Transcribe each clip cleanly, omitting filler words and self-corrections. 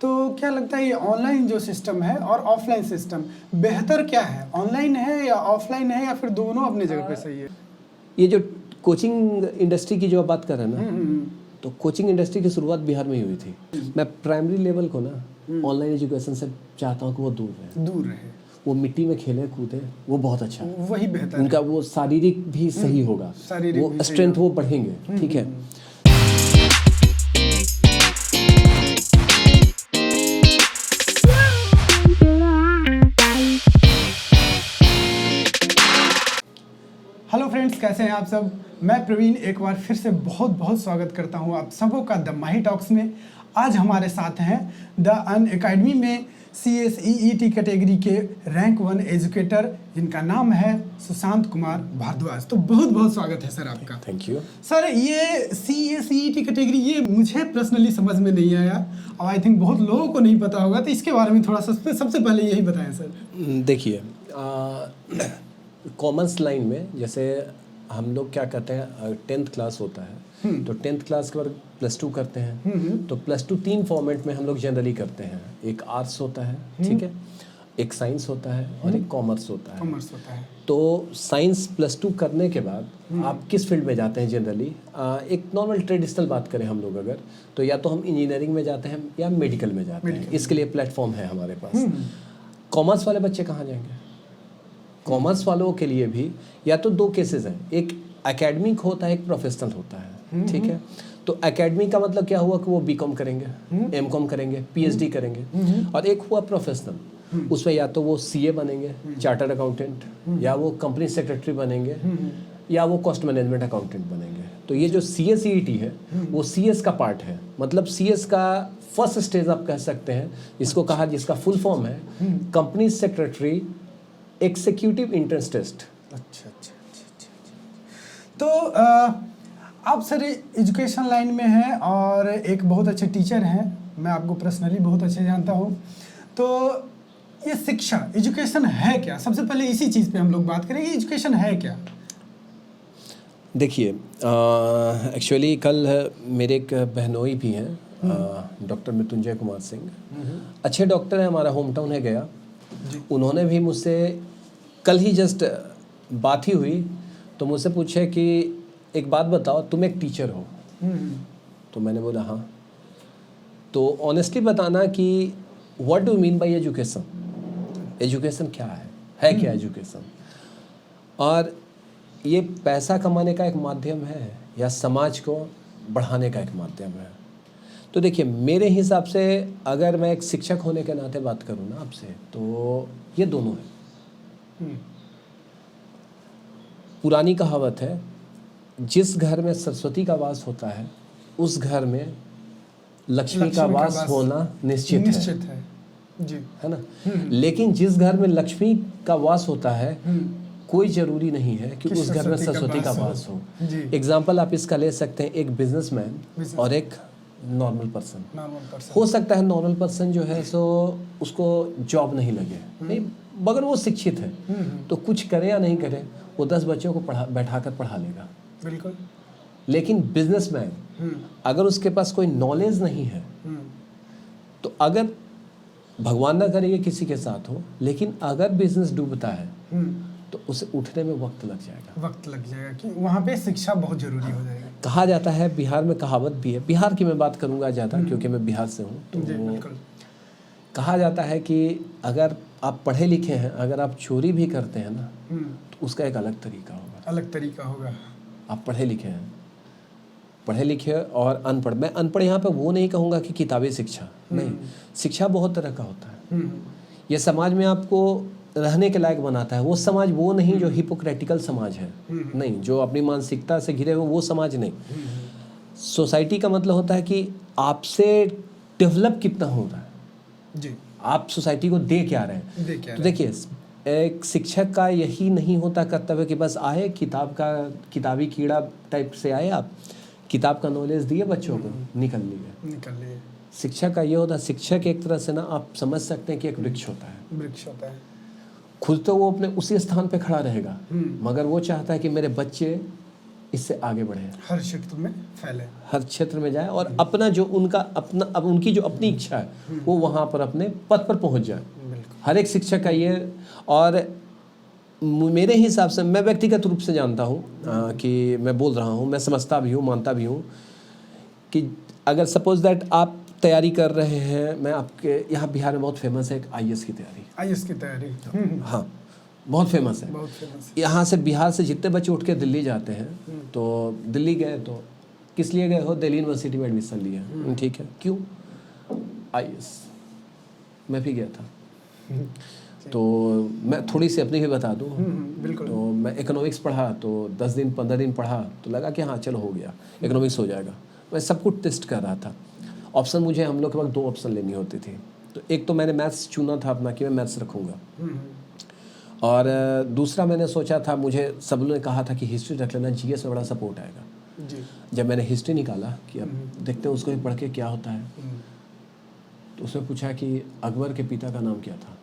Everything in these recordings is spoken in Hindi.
तो क्या लगता है ये ऑनलाइन जो सिस्टम है और ऑफलाइन सिस्टम बेहतर क्या है, ऑनलाइन है या ऑफलाइन है या फिर दोनों अपनी जगह पे सही है? ये जो कोचिंग इंडस्ट्री की जो आप बात कर रहे हैं ना, तो कोचिंग इंडस्ट्री की शुरुआत बिहार में ही हुई थी। मैं प्राइमरी लेवल को ना ऑनलाइन एजुकेशन से चाहता हूँ कि वो दूर रहे, वो मिट्टी में खेले कूदे, वो बहुत अच्छा है, वही बेहतर उनका वो शारीरिक भी सही होगा, वो स्ट्रेंथ वो बढ़ेंगे। ठीक है, हेलो फ्रेंड्स, कैसे हैं आप सब? मैं प्रवीण एक बार फिर से बहुत बहुत स्वागत करता हूं आप सबों का द माही टॉक्स में। आज हमारे साथ हैं द अनअकैडमी में CSEET कैटेगरी के रैंक 1 एजुकेटर, जिनका नाम है सुशांत कुमार भारद्वाज। तो बहुत बहुत स्वागत है सर आपका। थैंक यू सर, ये CSEET कैटेगरी ये मुझे पर्सनली समझ में नहीं आया और आई थिंक बहुत लोगों को नहीं पता होगा, तो इसके बारे में थोड़ा सा सबसे पहले यही बताएं सर। देखिए, कॉमर्स लाइन में जैसे हम लोग क्या कहते हैं, 10th क्लास होता है तो 10th क्लास के बाद +2 करते हैं। तो +2 3 फॉर्मेट में हम लोग जनरली करते हैं। एक आर्ट्स होता है, ठीक है, एक साइंस होता है और एक कॉमर्स होता है। तो साइंस +2 करने के बाद आप किस फील्ड में जाते हैं जनरली? एक नॉर्मल ट्रेडिशनल बात करें हम लोग अगर, तो या तो हम इंजीनियरिंग में जाते हैं या मेडिकल में जाते हैं। इसके लिए प्लेटफॉर्म है हमारे पास। कॉमर्स वाले बच्चे कहाँ जाएंगे? कॉमर्स वालों के लिए भी या तो 2 केसेस हैं, एक एकेडमिक होता है, एक प्रोफेशनल होता है। ठीक है, तो एकेडमिक का मतलब क्या हुआ कि वो BCom करेंगे, MCom करेंगे, PhD करेंगे, और एक हुआ प्रोफेशनल, उसमें या तो वो CA बनेंगे, चार्टर्ड अकाउंटेंट, या वो कंपनी सेक्रेटरी बनेंगे, या वो कॉस्ट मैनेजमेंट अकाउंटेंट बनेंगे। तो ये जो CSEET है वो CS का पार्ट है, मतलब CS का फर्स्ट स्टेज आप कह सकते हैं इसको कहा, जिसका फुल फॉर्म है company secretary executive entrance test. अच्छा। तो आप सर एजुकेशन लाइन में हैं और एक बहुत अच्छे टीचर हैं, मैं आपको पर्सनली बहुत अच्छे जानता हूँ। तो ये शिक्षा, एजुकेशन है क्या? सबसे पहले इसी चीज़ पे हम लोग बात करेंगे, एजुकेशन है क्या? देखिए, एक्चुअली कल मेरे एक बहनोई भी हैं, डॉक्टर मृत्युंजय कुमार सिंह, अच्छे डॉक्टर हैं, हमारा होम टाउन है गया। उन्होंने भी मुझसे कल ही जस्ट बात ही हुई तो मुझसे पूछे कि एक बात बताओ, तुम एक टीचर हो। तो मैंने बोला हाँ। तो ऑनेस्टली बताना कि what do mean by education, education क्या है क्या एजुकेशन? और ये पैसा कमाने का एक माध्यम है या समाज को बढ़ाने का एक माध्यम है? तो देखिए, मेरे हिसाब से अगर मैं एक शिक्षक होने के नाते बात करूँ ना आपसे, तो ये दोनों है। पुरानी कहावत है, जिस घर में सरस्वती का वास होता है उस घर में लक्ष्मी का वास होना निश्चित है जी, है ना। लेकिन जिस घर में लक्ष्मी का वास होता है कोई जरूरी नहीं है कि उस घर में सरस्वती का वास हो। एग्जाम्पल आप इसका ले सकते हैं, एक बिजनेसमैन और एक नॉर्मल पर्सन। हो सकता है नॉर्मल पर्सन जो है सो उसको जॉब नहीं लगे, नहीं, मगर वो शिक्षित है, तो कुछ करे या नहीं करे वो 10 बच्चों को बैठाकर पढ़ा लेगा। बिल्कुल। लेकिन बिजनेसमैन अगर उसके पास कोई नॉलेज नहीं है, तो अगर भगवान ना करे ये किसी के साथ हो, लेकिन अगर बिजनेस डूबता है तो उसे उठने में वक्त लग जाएगा कि वहाँ पे शिक्षा बहुत जरूरी हो जाएगी। कहा जाता है, बिहार में कहावत भी है, बिहार की मैं बात करूंगा ज़्यादा क्योंकि मैं बिहार से हूँ। तो कहा जाता है कि अगर आप पढ़े लिखे हैं, अगर आप चोरी भी करते हैं ना, तो उसका एक अलग तरीका होगा। आप पढ़े लिखे और अनपढ़, मैं अनपढ़ यहाँ पे वो नहीं कहूँगा कि किताबी शिक्षा नहीं, शिक्षा बहुत तरह का होता है। ये समाज में आपको रहने के लायक बनाता है। वो समाज वो नहीं जो हिपोक्रेटिकल समाज है, नहीं, जो अपनी मानसिकता से घिरे हुए वो समाज नहीं। सोसाइटी का मतलब होता है कि आपसे डेवलप कितना हो रहा है जी, आप सोसाइटी को दे क्या रहे हैं। तो देखिए, एक शिक्षक का यही नहीं होता कर्तव्य कि बस आए किताबी कीड़ा टाइप से आए, आप किताब का नॉलेज दिए बच्चों को, निकल लिए। शिक्षक का ये होता है, शिक्षक एक तरह से ना आप समझ सकते हैं कि एक वृक्ष होता है। खुद तो वो अपने उसी स्थान पे खड़ा रहेगा, मगर वो चाहता है कि मेरे बच्चे इससे आगे बढ़े, हर क्षेत्र में फैले, हर क्षेत्र में जाए और अपना जो उनका अपना अब उनकी जो अपनी इच्छा है वो वहाँ पर अपने पद पर पहुँच जाए। हर एक शिक्षक का ये, और मेरे हिसाब से मैं व्यक्तिगत रूप से जानता हूँ कि मैं बोल रहा हूँ, मैं समझता भी हूँ, मानता भी हूँ कि अगर सपोज दैट आप तैयारी कर रहे हैं, मैं आपके यहाँ बिहार में बहुत फेमस है एक आईएएस की तैयारी, आईएएस की तैयारी, हाँ बहुत फेमस है, बहुत फेमस। यहाँ से बिहार से जितने बच्चे उठ के दिल्ली जाते हैं, तो दिल्ली गए तो किस लिए गए हो? दिल्ली यूनिवर्सिटी में एडमिशन लिया, ठीक है, क्यों? आईएएस। मैं भी गया था, तो मैं थोड़ी सी अपनी भी बता दूँ, बिल्कुल। तो मैं इकोनॉमिक्स पढ़ा, तो 10 दिन 15 दिन पढ़ा तो लगा कि हाँ चलो हो गया, इकोनॉमिक्स हो जाएगा। मैं सब कुछ टेस्ट कर रहा था। ऑप्शन मुझे, हम लोग के वक्त 2 ऑप्शन लेनी होती थी, तो एक तो मैंने मैथ्स चुना था अपना कि मैं मैथ्स रखूँगा, और दूसरा मैंने सोचा था, मुझे सब लोगों ने कहा था कि हिस्ट्री रख लेना, जीएस में बड़ा सपोर्ट आएगा जी। जब मैंने हिस्ट्री निकाला कि अब देखते हैं उसको भी पढ़ के क्या होता है, तो उसमें पूछा कि अकबर के पिता का नाम क्या था,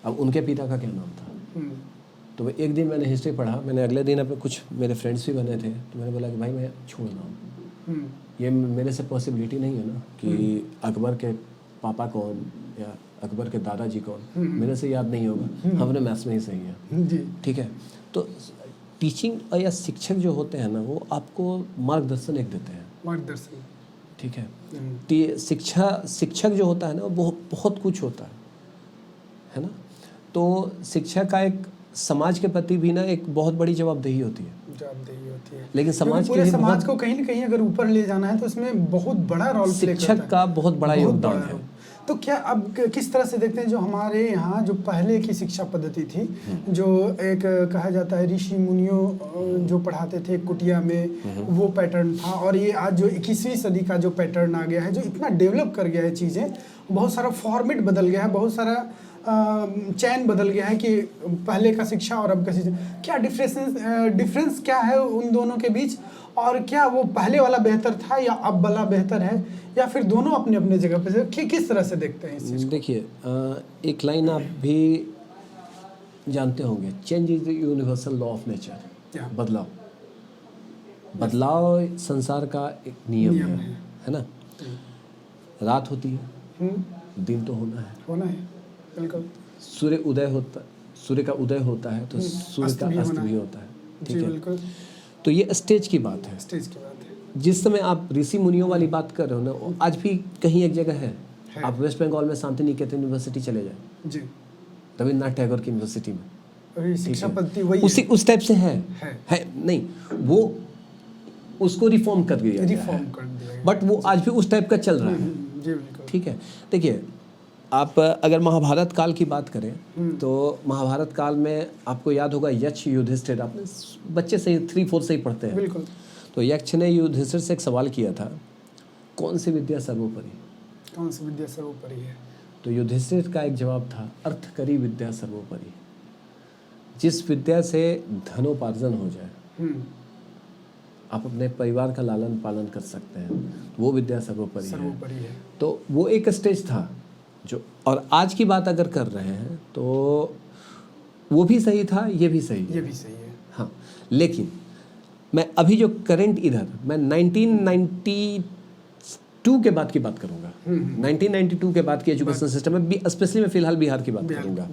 अब उनके पिता का क्या नाम था। तो मैं एक दिन मैंने हिस्ट्री पढ़ा, मैंने अगले दिन अपने कुछ मेरे फ्रेंड्स भी बने थे, तो मैंने बोला कि भाई मैं छोड़ रहा हूँ, ये मेरे से पॉसिबिलिटी नहीं है ना कि अकबर के पापा कौन या अकबर के दादाजी कौन, मेरे से याद नहीं होगा, हमने मैथ्स में ही सही है जी। ठीक है। तो टीचिंग या शिक्षक जो होते हैं ना, वो आपको मार्गदर्शन एक देते हैं, मार्गदर्शन, ठीक है। शिक्षक जो होता है ना, वो बहुत कुछ होता है ना। तो शिक्षा का एक समाज के प्रति भी ना एक बहुत बड़ी जवाबदेही होती है, लेकिन समाज पूरे समाज को कहीं ना कहीं अगर ऊपर ले जाना है तो इसमें बहुत बड़ा रोल प्ले करता है, शिक्षक का बहुत बड़ा योगदान है। तो क्या अब किस तरह से देखते हैं, जो हमारे यहाँ जो पहले की शिक्षा पद्धति थी, जो एक कहा जाता है ऋषि मुनियों जो पढ़ाते थे कुटिया में, वो पैटर्न था, और ये आज जो 21वीं सदी का जो पैटर्न आ गया है, जो इतना डेवलप कर गया है चीज़ें, बहुत सारा फॉर्मेट बदल गया है, बहुत सारा चैन बदल गया है कि पहले का शिक्षा और अब का शिक्षा, क्या डिफरेंस क्या है उन दोनों के बीच, और क्या वो पहले वाला बेहतर था या अब वाला बेहतर है, या फिर दोनों अपने अपने जगह पे किस तरह से देखते हैं इस चीज़ को? देखिए, एक लाइन आप भी जानते होंगे, change is the universal law of nature, बदलाव संसार का एक नियम है ना। रात होती है, दिन तो होना है, बिल्कुल। सूर्य का उदय होता है तो सूर्य का अस्त भी होता है, ठीक है। बिल्कुल। तो ये स्टेज की बात है, स्टेज की बात है। जिस समय आप ऋषि मुनियों वाली बात कर रहे हो ना, आज भी कहीं एक जगह है। आप वेस्ट बंगाल में शांति निकेतन यूनिवर्सिटी चले जाए जी, रविन्द्रनाथ टैगोर की यूनिवर्सिटी में, शिक्षा पद्धति वही उस टाइप से है नहीं, वो उसको रिफॉर्म कर दिया, बट वो आज भी उस टाइप का चल रहा है, ठीक है। देखिए, आप अगर महाभारत काल की बात करें तो महाभारत काल में आपको याद होगा यक्ष युधिष्ठिर, आपने बच्चे से 3-4 से ही पढ़ते हैं, बिल्कुल। तो यक्ष ने युधिष्ठिर से एक सवाल किया था, कौन सी विद्या सर्वोपरि, कौन सी विद्या सर्वोपरि है? तो युधिष्ठिर का एक जवाब था, अर्थकरी विद्या सर्वोपरि, जिस विद्या से धनोपार्जन हो जाए, आप अपने परिवार का लालन पालन कर सकते हैं, वो विद्या सर्वोपरि है। तो वो एक स्टेज था जो, और आज की बात अगर कर रहे हैं तो वो भी सही था, ये भी सही है, हाँ। लेकिन मैं अभी जो करंट इधर, मैं 1992 के बाद की बात करूंगा, 1992 के बाद की एजुकेशन सिस्टम में, स्पेशली मैं फिलहाल बिहार की बात करूंगा।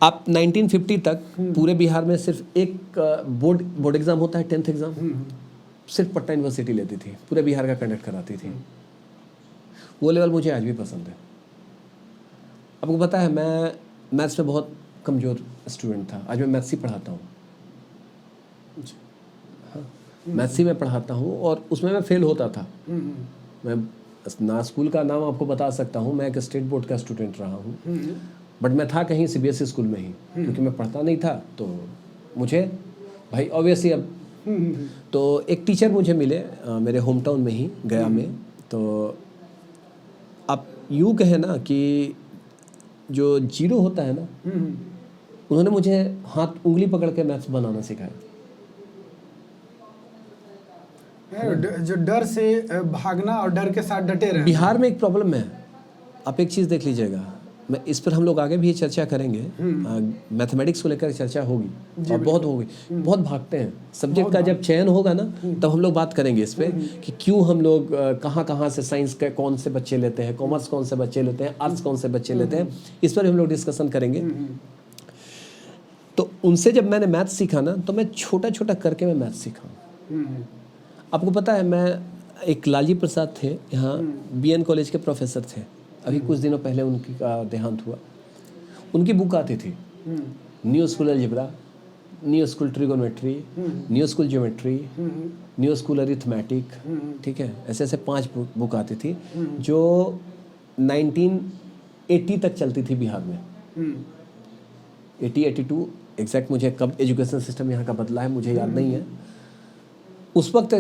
आप 1950 तक पूरे बिहार में सिर्फ एक बोर्ड एग्जाम होता है, 10th एग्जाम, सिर्फ पटना यूनिवर्सिटी लेती थी, पूरे बिहार का कंडक्ट कराती थी। वो लेवल मुझे आज भी पसंद है। आपको पता है, मैं मैथ्स में बहुत कमज़ोर स्टूडेंट था, आज मैं मैथ्स ही पढ़ाता हूँ, हाँ, मैथ्स ही मैं पढ़ाता हूँ, और उसमें मैं फेल होता था। मैं ना स्कूल का नाम आपको बता सकता हूँ, मैं एक स्टेट बोर्ड का स्टूडेंट रहा हूँ, बट मैं था कहीं CBSE स्कूल में ही, क्योंकि मैं पढ़ता नहीं था, तो मुझे भाई ऑब्वियसली अब तो एक टीचर मुझे मिले मेरे होम टाउन में ही, गया में। तो आप यूँ कहें ना कि जो जीरो होता है ना, उन्होंने मुझे हाथ उंगली पकड़ के मैथ्स बनाना सिखाया। जो डर से भागना और डर के साथ डटे रहना। बिहार में एक प्रॉब्लम है, आप एक चीज़ देख लीजिएगा, मैं इस पर हम लोग आगे भी चर्चा करेंगे। मैथमेटिक्स को लेकर चर्चा होगी और बहुत होगी, बहुत भागते हैं सब्जेक्ट का। जब चयन होगा ना तब हम लोग बात करेंगे इस पे कि क्यों हम लोग कहाँ से साइंस के कौन से बच्चे लेते हैं, कॉमर्स कौन से बच्चे लेते हैं, आर्ट्स कौन से बच्चे लेते हैं, इस पर हम लोग डिस्कशन करेंगे। तो उनसे जब मैंने मैथ सीखा ना तो मैं छोटा छोटा करके मैं मैथ सीखा। आपको पता है, मैं एक लालजी प्रसाद थे यहाँ BN कॉलेज के प्रोफेसर थे, अभी कुछ दिनों पहले उनकी का देहांत हुआ। उनकी बुक आती थी, new school algebra, new school trigonometry, new school geometry, new school arithmetic, ठीक है, ऐसे ऐसे 5 बुक आती थी जो 1980 तक चलती थी बिहार में। 82 एग्जैक्ट, मुझे कब एजुकेशन सिस्टम यहाँ का बदला है मुझे याद नहीं है। उस वक्त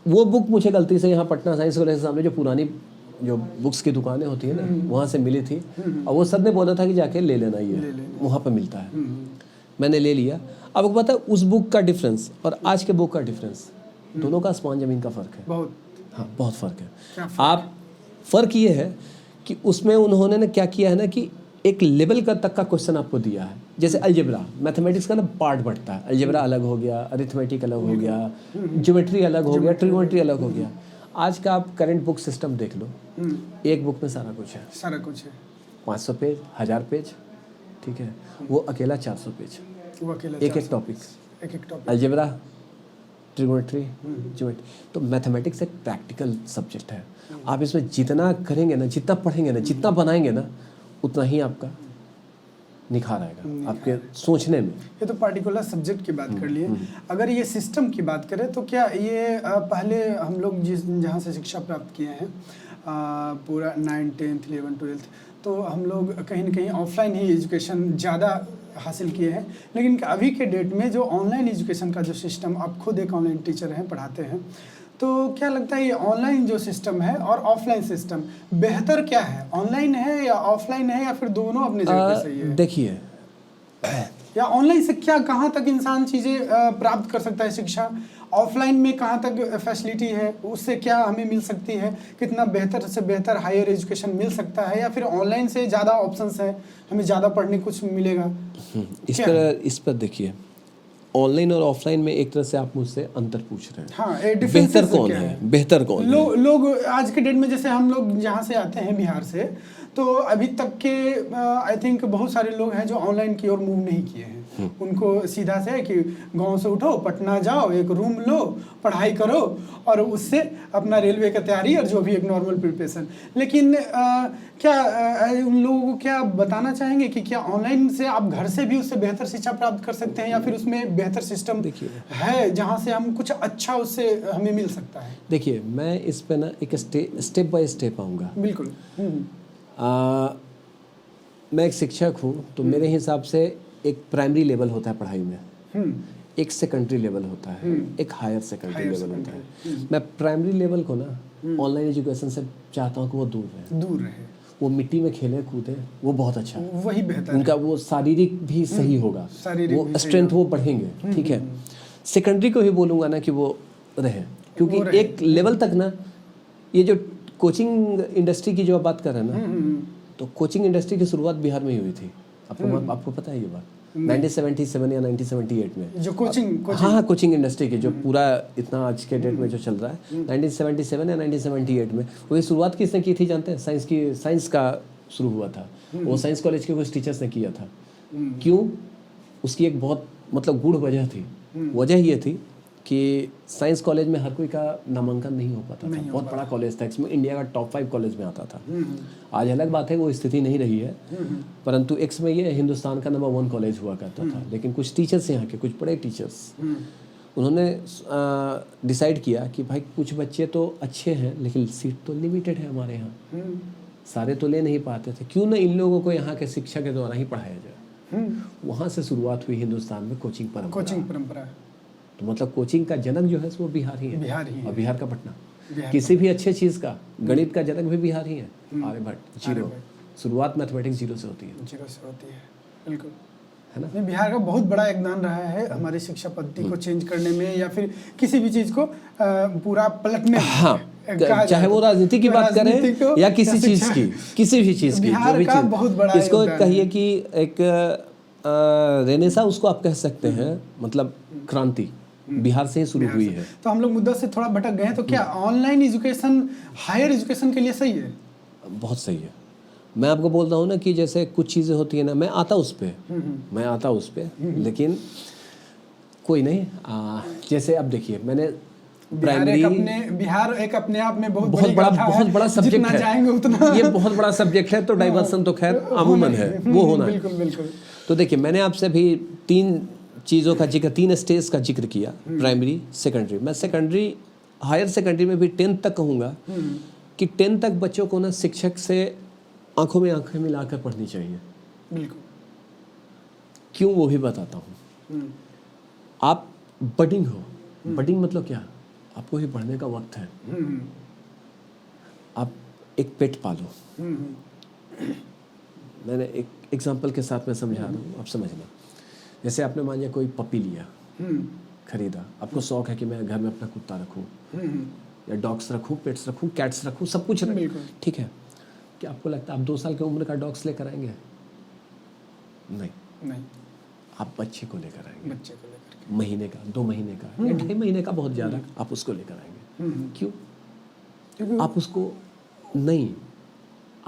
वो बुक मुझे गलती से यहाँ पटना साइंस कॉलेज के सामने जो पुरानी जो बुक्स की दुकानें होती है ना वहाँ से मिली थी, और वो सर ने बोला था कि जाके ले लेना, ये वहाँ पर मिलता है। मैंने ले लिया। अब आपको पता है उस बुक का डिफरेंस और आज के बुक का डिफरेंस, दोनों का आसमान ज़मीन का फ़र्क है। बहुत, हाँ बहुत फ़र्क है। आप फ़र्क ये है कि उसमें उन्होंने ना क्या किया है ना कि एक लेवल का तक का क्वेश्चन आपको दिया है। जैसे अलजेब्रा, मैथमेटिक्स का ना पार्ट बढ़ता है, अलजेब्रा अलग हो गया, अरिथमेटिक अलग हो गया, ज्योमेट्री अलग हो गया, ट्रिगोनोमेट्री अलग हो गया। आज का आप करंट बुक सिस्टम देख लो, एक बुक में सारा कुछ है, 500 पेज, 1000 पेज, ठीक है, वो अकेला 400 पेज, एक टॉपिक, अलजेब्रा, ट्रिगोनोमेट्री, ज्योमेट्री। तो मैथमेटिक्स एक प्रैक्टिकल सब्जेक्ट है। आप इसमें जितना करेंगे ना, जितना पढ़ेंगे ना, जितना बनाएंगे ना, उतना ही आपका निखार आएगा आपके सोचने में। ये तो पार्टिकुलर सब्जेक्ट की बात कर लिए। अगर ये सिस्टम की बात करें तो क्या ये पहले हम लोग जहाँ से शिक्षा प्राप्त किए हैं पूरा 9th 10th 11th 12th, तो हम लोग कहीं ना कहीं ऑफलाइन ही एजुकेशन ज़्यादा हासिल किए हैं। लेकिन अभी के डेट में जो ऑनलाइन एजुकेशन का जो सिस्टम, आप खुद एक ऑनलाइन टीचर हैं, पढ़ाते हैं, तो क्या लगता है ये ऑनलाइन जो सिस्टम है और ऑफलाइन सिस्टम बेहतर क्या है? ऑनलाइन है या ऑफलाइन है, या फिर दोनों अपनी जगह पे सही है? देखिए, या ऑनलाइन से क्या कहाँ तक इंसान चीज़ें प्राप्त कर सकता है शिक्षा, ऑफलाइन में कहाँ तक फैसिलिटी है, उससे क्या हमें मिल सकती है, कितना बेहतर से बेहतर हायर एजुकेशन मिल सकता है, या फिर ऑनलाइन से ज़्यादा ऑप्शंस हैं, हमें ज़्यादा पढ़ने कुछ मिलेगा? इस पर देखिए, ऑनलाइन और ऑफलाइन में एक तरह से आप मुझसे अंतर पूछ रहे हैं। हाँ, बेहतर कौन है? बेहतर कौन है? लोग आज के डेट में, जैसे हम लोग जहाँ से आते हैं बिहार से, तो अभी तक के आई थिंक बहुत सारे लोग हैं जो ऑनलाइन की ओर मूव नहीं किए हैं। उनको सीधा से है कि गांव से उठो, पटना जाओ, एक रूम लो, पढ़ाई करो, और उससे अपना रेलवे का तैयारी और जो भी एक नॉर्मल प्रिपरेशन। लेकिन क्या उन लोगों को क्या बताना चाहेंगे कि क्या ऑनलाइन से आप घर से भी उससे बेहतर शिक्षा प्राप्त कर सकते हैं, या फिर उसमें बेहतर सिस्टम है जहाँ से हम कुछ अच्छा उससे हमें मिल सकता है? देखिए, मैं इस पे ना एक स्टेप बाय स्टेप आऊँगा। बिल्कुल। मैं एक शिक्षक हूँ, तो मेरे हिसाब से एक प्राइमरी लेवल होता है पढ़ाई में, एक सेकेंडरी लेवल होता है, एक हायर सेकेंडरी लेवल होता है। मैं प्राइमरी लेवल को ना ऑनलाइन एजुकेशन से चाहता हूँ कि वो दूर रहे। वो मिट्टी में खेले कूदे, वो बहुत अच्छा है, वही बेहतर उनका वो शारीरिक भी सही होगा, वो स्ट्रेंथ वो बढ़ेंगे, ठीक है। सेकेंडरी को ही बोलूँगा ना कि वो रहे, क्योंकि एक लेवल तक ना, ये जो कोचिंग इंडस्ट्री की जो आप बात कर रहे हैं ना, तो कोचिंग इंडस्ट्री की शुरुआत बिहार में ही हुई थी। आपको पता है ये बात? 1977 या 1978 में जो कोचिंग हाँ, कोचिंग इंडस्ट्री की जो पूरा इतना आज के डेट में जो चल रहा है, 1977 या 1978 में वो शुरुआत किसने की थी जानते हैं? साइंस का शुरू हुआ था। वो साइंस कॉलेज के कुछ टीचर्स ने किया था। क्यों? उसकी एक बहुत मतलब गूढ़ वजह थी। वजह ये थी कि साइंस कॉलेज में हर कोई का नामांकन नहीं हो पाता था। बहुत बड़ा कॉलेज था, इसमें इंडिया का टॉप 5 कॉलेज में आता था। आज अलग बात है, वो स्थिति नहीं रही है, परंतु एक समय ये हिंदुस्तान का नंबर 1 कॉलेज हुआ करता था। लेकिन कुछ टीचर्स, यहाँ के कुछ बड़े टीचर्स, उन्होंने डिसाइड किया कि भाई कुछ बच्चे तो अच्छे हैं, लेकिन सीट तो लिमिटेड है हमारे यहाँ, सारे तो ले नहीं पाते थे, क्यों ना इन लोगों को यहाँ के शिक्षा के द्वारा ही पढ़ाया जाए। वहाँ से शुरुआत हुई हिंदुस्तान में कोचिंग परंपरा। तो मतलब कोचिंग का जनक जो है वो बिहार ही है, और बिहार का पटना। किसी भी अच्छे चीज़ का गणित का जनक भी बिहार ही है। आर्यभट्ट, जीरो, शुरुआत मैथमेटिक्स जीरो से होती है। बिल्कुल, है ना? बिहार का बहुत बड़ा योगदान रहा है हमारी शिक्षा पद्धति को चेंज करने में, या फिर किसी भी चीज़ को पूरा पलटने में। हाँ, चाहे वो राजनीति की बात करें या किसी चीज की, किसी भी चीज की, बिहार जो भी का चीज, बहुत बड़ा इसको योगदान कहिए कि एक रेनेसा उसको आप कह सकते हैं, मतलब क्रांति बिहार से ही शुरू हुई है। तो हम लोग मुद्दा से थोड़ा भटक गए हैं, तो क्या ऑनलाइन एजुकेशन हायर एजुकेशन के लिए सही है? बहुत सही है। मैं आपको बोल रहा हूँ ना कि जैसे कुछ चीज़ें होती है ना, मैं आता उस पे, लेकिन कोई नहीं। जैसे अब देखिए, मैंने बिहार एक अपने आप में बहुत बड़ा सब्जेक्ट है, जाएंगे उतना ये बहुत बड़ा सब्जेक्ट है। तो डाइवर्सन तो खैर अमूमन है, वो होना है। बिल्कुल बिल्कुल। तो देखिए, मैंने आपसे भी 3 चीज़ों का जिक्र, 3 स्टेज का जिक्र किया, प्राइमरी, सेकेंडरी। मैं सेकेंडरी, हायर सेकेंडरी में भी 10th तक कहूँगा कि 10th तक बच्चों को ना शिक्षक से आंखों में आंखें मिलाकर पढ़नी चाहिए। बिल्कुल। क्यों, वो भी बताता हूँ। आप बडिंग हो, बडिंग मतलब क्या, आपको ही पढ़ने का वक्त है। आप एक पेट पालो। मैंने एक एग्जांपल के साथ मैं समझा रहा हूँ, आप समझना। जैसे आपने मान लिया कोई पपी लिया, खरीदा, आपको शौक है कि मैं घर में अपना कुत्ता रखूँ या डॉग्स रखूँ, पेट्स रखूँ, कैट्स रखूँ, सब कुछ रखूँ, ठीक है। क्या आपको लगता है आप 2 साल की उम्र का डॉग्स लेकर आएंगे? नहीं, आप बच्चे को लेकर आएंगे, बच्चे को लेकर, महीने का, 2 महीने का या 2.5 महीने का, बहुत ज़्यादा, आप उसको लेकर आएंगे। क्यों? क्योंकि आप उसको नहीं,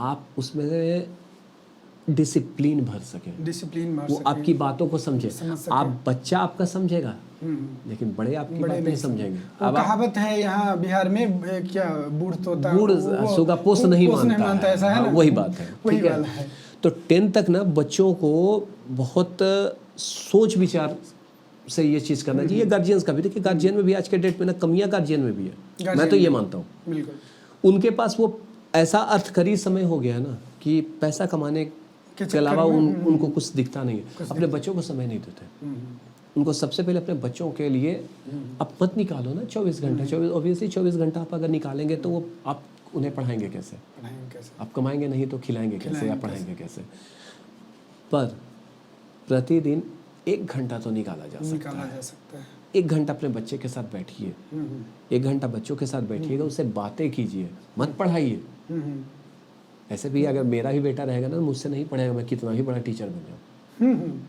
आप उसमें डिसिप्लिन भर सकें, वो आपकी बातों को समझे। आप बच्चा आपका समझेगा, लेकिन बड़े आपकी बात नहीं समझेंगे। अब कहावत है यहाँ बिहार में, क्या, बूढ़ सुगा पोस नहीं मानता, ऐसा है ना? वही बात है, ठीक है। तो 10th तक ना बच्चों को बहुत सोच विचार से ये चीज़ करना चाहिए। गार्जियंस का भी, देखिए गार्जियन में भी आज के डेट में ना कमियाँ गार्जियन में भी है, मैं तो ये मानता हूँ। उनके पास वो ऐसा अर्थकरी समय हो गया ना कि पैसा कमाने के अलावा उनको कुछ दिखता नहीं है, अपने बच्चों को समय नहीं देते। उनको सबसे पहले अपने बच्चों के लिए आप मत निकालो ना 24 घंटा, ऑब्वियसली 24 घंटा आप अगर निकालेंगे तो वो आप उन्हें पढ़ाएंगे कैसे? आप कमाएंगे नहीं तो खिलाएंगे कैसे या पढ़ाएंगे कैसे? पर प्रतिदिन 1 घंटा तो निकाला जा सकता है। 1 घंटा अपने बच्चे के साथ बैठिए, 1 घंटा बच्चों के साथ बैठिएगा, उससे बातें कीजिए, मत पढ़ाइए। ऐसे भी अगर मेरा ही बेटा रहेगा ना, मुझसे नहीं पढ़ेगा, मैं कितना ही बड़ा टीचर बन जाऊँ,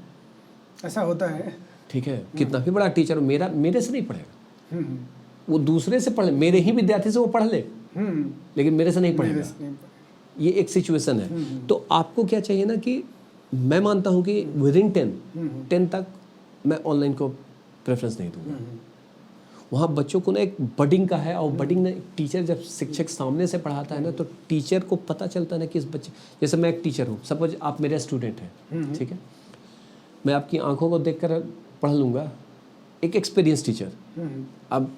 ऐसा होता है, ठीक है। कितना भी बड़ा टीचर मेरे से नहीं पढ़ेगा, वो दूसरे से पढ़ ले, मेरे ही विद्यार्थी से वो पढ़ ले, लेकिन मेरे से नहीं पढ़ेगा। ये एक सिचुएशन है। तो आपको क्या चाहिए ना कि मैं मानता हूँ कि विदिन 10 तक मैं ऑनलाइन को प्रेफरेंस नहीं दूंगा। वहाँ बच्चों को ना एक बडिंग का है, और बडिंग ना टीचर जब शिक्षक सामने से पढ़ाता है ना, तो टीचर को पता चलता है ना कि इस बच्चे, जैसे मैं एक टीचर हूँ, सपोज आप मेरे स्टूडेंट हैं, ठीक है, मैं आपकी आंखों को देखकर पढ़ लूँगा, एक एक्सपीरियंस टीचर। अब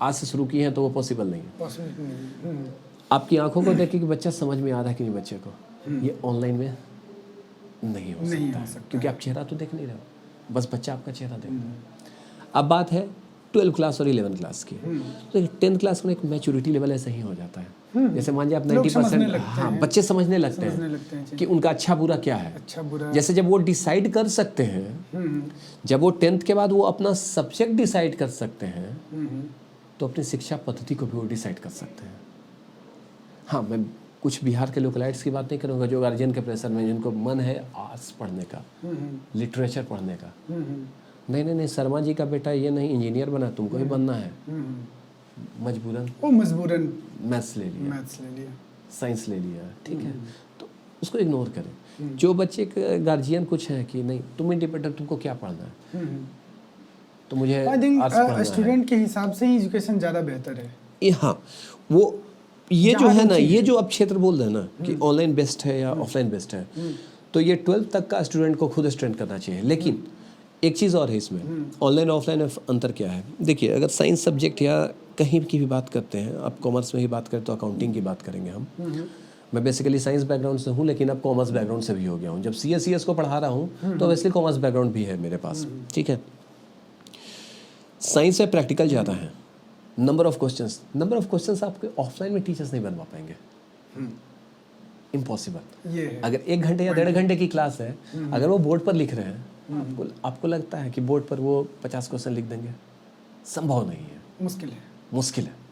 आज से शुरू किए हैं तो वो पॉसिबल नहीं है। आपकी आंखों को देख के कि बच्चा समझ में आ रहा है कि नहीं बच्चे को, ये ऑनलाइन में नहीं हो सकता, क्योंकि आप चेहरा तो देख नहीं रहे हो, बस बच्चा आपका चेहरा देख रहा है। अब बात है 12 क्लास और 11 क्लास की। तो 10th क्लास में एक मैच्योरिटी लेवल ऐसा ही हो जाता है। जैसे मान लीजिए आप 90%, हाँ, बच्चे समझने लगते हैं कि उनका अच्छा बुरा क्या है। जैसे जब वो डिसाइड कर सकते हैं, जब वो 10th के बाद वो अपना सब्जेक्ट डिसाइड कर सकते हैं, तो अपनी शिक्षा पद्धति को भी वो डिसाइड कर सकते हैं। हाँ, मैं कुछ बिहार के लोकलाइट्स की बात नहीं करूँगा जो गार्जियन के प्रेशर में, जिनको मन है आर्ट्स पढ़ने का, लिटरेचर पढ़ने का, नहीं, शर्मा जी का बेटा ये नहीं इंजीनियर बना, तुमको ही बनना है, मजबूरन मैथ्स ले लिया, साइंस ले लिया, ठीक है, तो उसको इग्नोर करें। जो बच्चे गार्जियन कुछ है कि नहीं तुम इंडिपेंडेंट, तुमको क्या पढ़ना है, तो मुझे स्टूडेंट के हिसाब से ही एजुकेशन ज़्यादा बेहतर है। हाँ, वो ये जो है ना, ये जो आप क्षेत्र बोल रहे हैं ना कि ऑनलाइन बेस्ट है या ऑफलाइन बेस्ट है, तो ये 12th तक का स्टूडेंट को खुद स्ट्रेंथ करना चाहिए। लेकिन एक चीज़ और है इसमें, ऑनलाइन ऑफलाइन में अंतर क्या है। देखिए, अगर साइंस सब्जेक्ट या कहीं की भी बात करते हैं, आप कॉमर्स में ही बात करें तो अकाउंटिंग की बात करेंगे हम। मैं बेसिकली साइंस बैकग्राउंड से हूँ, लेकिन अब कॉमर्स बैकग्राउंड से भी हो गया हूँ। जब CS को पढ़ा रहा हूँ तो वैसे कॉमर्स बैकग्राउंड भी है मेरे पास, ठीक है। साइंस में प्रैक्टिकल ज़्यादा है, नंबर ऑफ क्वेश्चंस आपके ऑफलाइन में टीचर्स नहीं बनवा पाएंगे, इम्पॉसिबल। अगर 1 घंटे या 1.5 घंटे की क्लास है, अगर वो बोर्ड पर लिख रहे हैं, आपको लगता है कि बोर्ड पर वो 50 क्वेश्चन लिख देंगे? संभव नहीं है, मुश्किल है।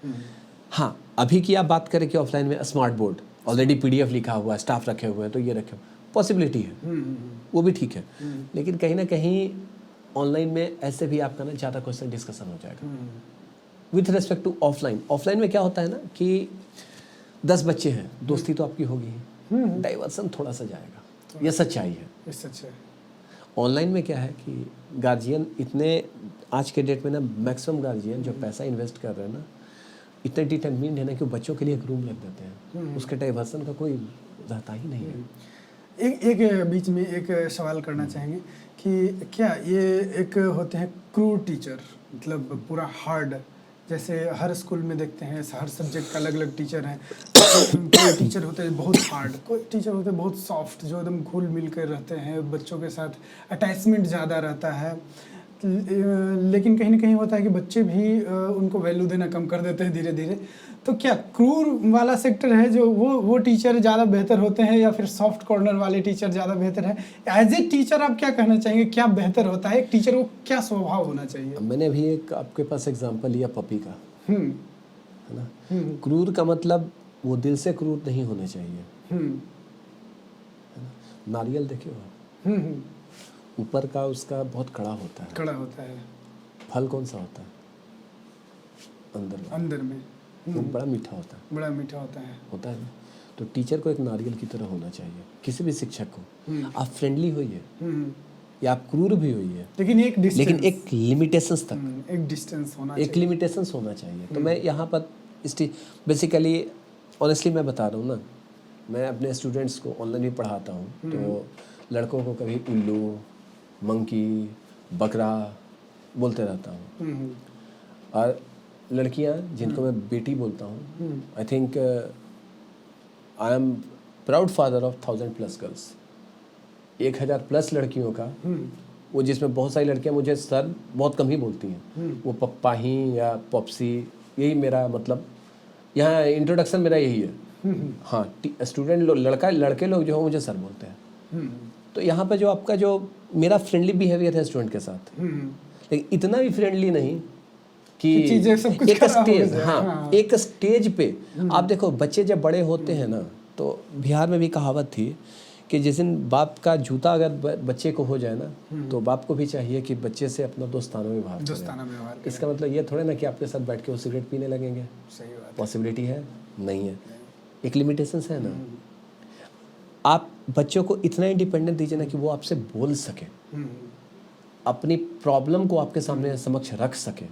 हाँ, अभी की आप बात करें कि ऑफलाइन में स्मार्ट बोर्ड ऑलरेडी PDF लिखा हुआ है, स्टाफ रखे हुए हैं, तो ये रखे पॉसिबिलिटी है, वो भी ठीक है। लेकिन कहीं ना कहीं ऑनलाइन में ऐसे भी आपका ना ज़्यादा क्वेश्चन डिस्कशन हो जाएगा with respect to offline. Offline में क्या होता है ना कि 10 बच्चे हैं, दोस्ती तो आपकी होगी ही, डाइवर्सन थोड़ा सा जाएगा, ये सच्चाई है। ये सच है। ऑनलाइन में क्या है कि गार्जियन इतने आज के डेट में ना मैक्सिमम गार्जियन जो पैसा इन्वेस्ट कर रहे हैं ना, इतने डिटरमिन्ड है ना कि बच्चों के लिए एक रूम लग देते हैं, उसके डाइवर्सन का कोई रहता ही नहीं है। एक बीच में एक सवाल करना चाहेंगे कि क्या ये एक होते हैं क्रूर टीचर, मतलब पूरा हार्ड, जैसे हर स्कूल में देखते हैं हर सब्जेक्ट का अलग अलग टीचर हैं। कोई टीचर होते हैं बहुत हार्ड, कोई टीचर होते हैं बहुत सॉफ्ट, जो एकदम घुल मिल कर रहते हैं, बच्चों के साथ अटैचमेंट ज़्यादा रहता है। लेकिन कहीं ना कहीं होता है कि बच्चे भी उनको वैल्यू देना कम कर देते हैं धीरे धीरे। तो क्या क्रूर वाला सेक्टर है जो वो टीचर ज़्यादा बेहतर होते हैं, या फिर सॉफ्ट कॉर्नर वाले टीचर ज़्यादा बेहतर है? एज ए टीचर आप क्या कहना चाहेंगे, क्या बेहतर होता है? एक टीचर को क्या स्वभाव होना चाहिए? मैंने अभी एक आपके पास एग्जांपल लिया पपी का, है ना। क्रूर का मतलब वो दिल से क्रूर नहीं होने चाहिए, है ना। नारियल देखिए आप, ऊपर का उसका बहुत कड़ा होता है, कड़ा होता है, फल कौन सा होता है? अंदर में वो बड़ा मीठा होता है, बड़ा मीठा होता है ना। तो टीचर को एक नारियल की तरह होना चाहिए, किसी भी शिक्षक को। आप फ्रेंडली होइए या आप क्रूर भी होइए, लेकिन एक लिमिटेशंस तक, एक डिस्टेंस होना एक लिमिटेशंस होना चाहिए। तो मैं यहाँ पर बेसिकली ऑनेस्टली मैं बता रहा हूँ ना, मैं अपने स्टूडेंट्स को ऑनलाइन भी पढ़ाता हूँ, तो लड़कों को कभी उल्लू, मंकी, बकरा बोलते रहता हूँ, और लड़कियाँ जिनको मैं बेटी बोलता हूँ, I think I am proud father of 1000+ girls, 1000+ लड़कियों का, वो जिसमें बहुत सारी लड़कियाँ मुझे सर बहुत कम ही बोलती हैं, वो पप्पा ही या पॉप्सी, यही मेरा मतलब यहाँ इंट्रोडक्शन मेरा यही है। हाँ, स्टूडेंट लोग, लड़के लोग जो हो मुझे सर बोलते हैं। तो यहाँ पर जो आपका जो मेरा फ्रेंडली बिहेवियर है स्टूडेंट के साथ, लेकिन इतना भी फ्रेंडली नहीं कि चीजें सब कुछ एक स्टेज, हाँ, एक स्टेज पे आप देखो, बच्चे जब बड़े होते हैं ना, तो बिहार में भी कहावत थी कि जिस दिन बाप का जूता अगर बच्चे को हो जाए ना, तो बाप को भी चाहिए कि बच्चे से अपना दोस्ताना व्यवहार करें। इसका मतलब ये थोड़े ना कि आपके साथ बैठ के वो सिगरेट पीने लगेंगे, पॉसिबिलिटी है नहीं है, एक लिमिटेशंस है ना। आप बच्चों को इतना इंडिपेंडेंट दीजिए ना कि वो आपसे बोल सके, अपनी प्रॉब्लम को आपके सामने समक्ष रख सके।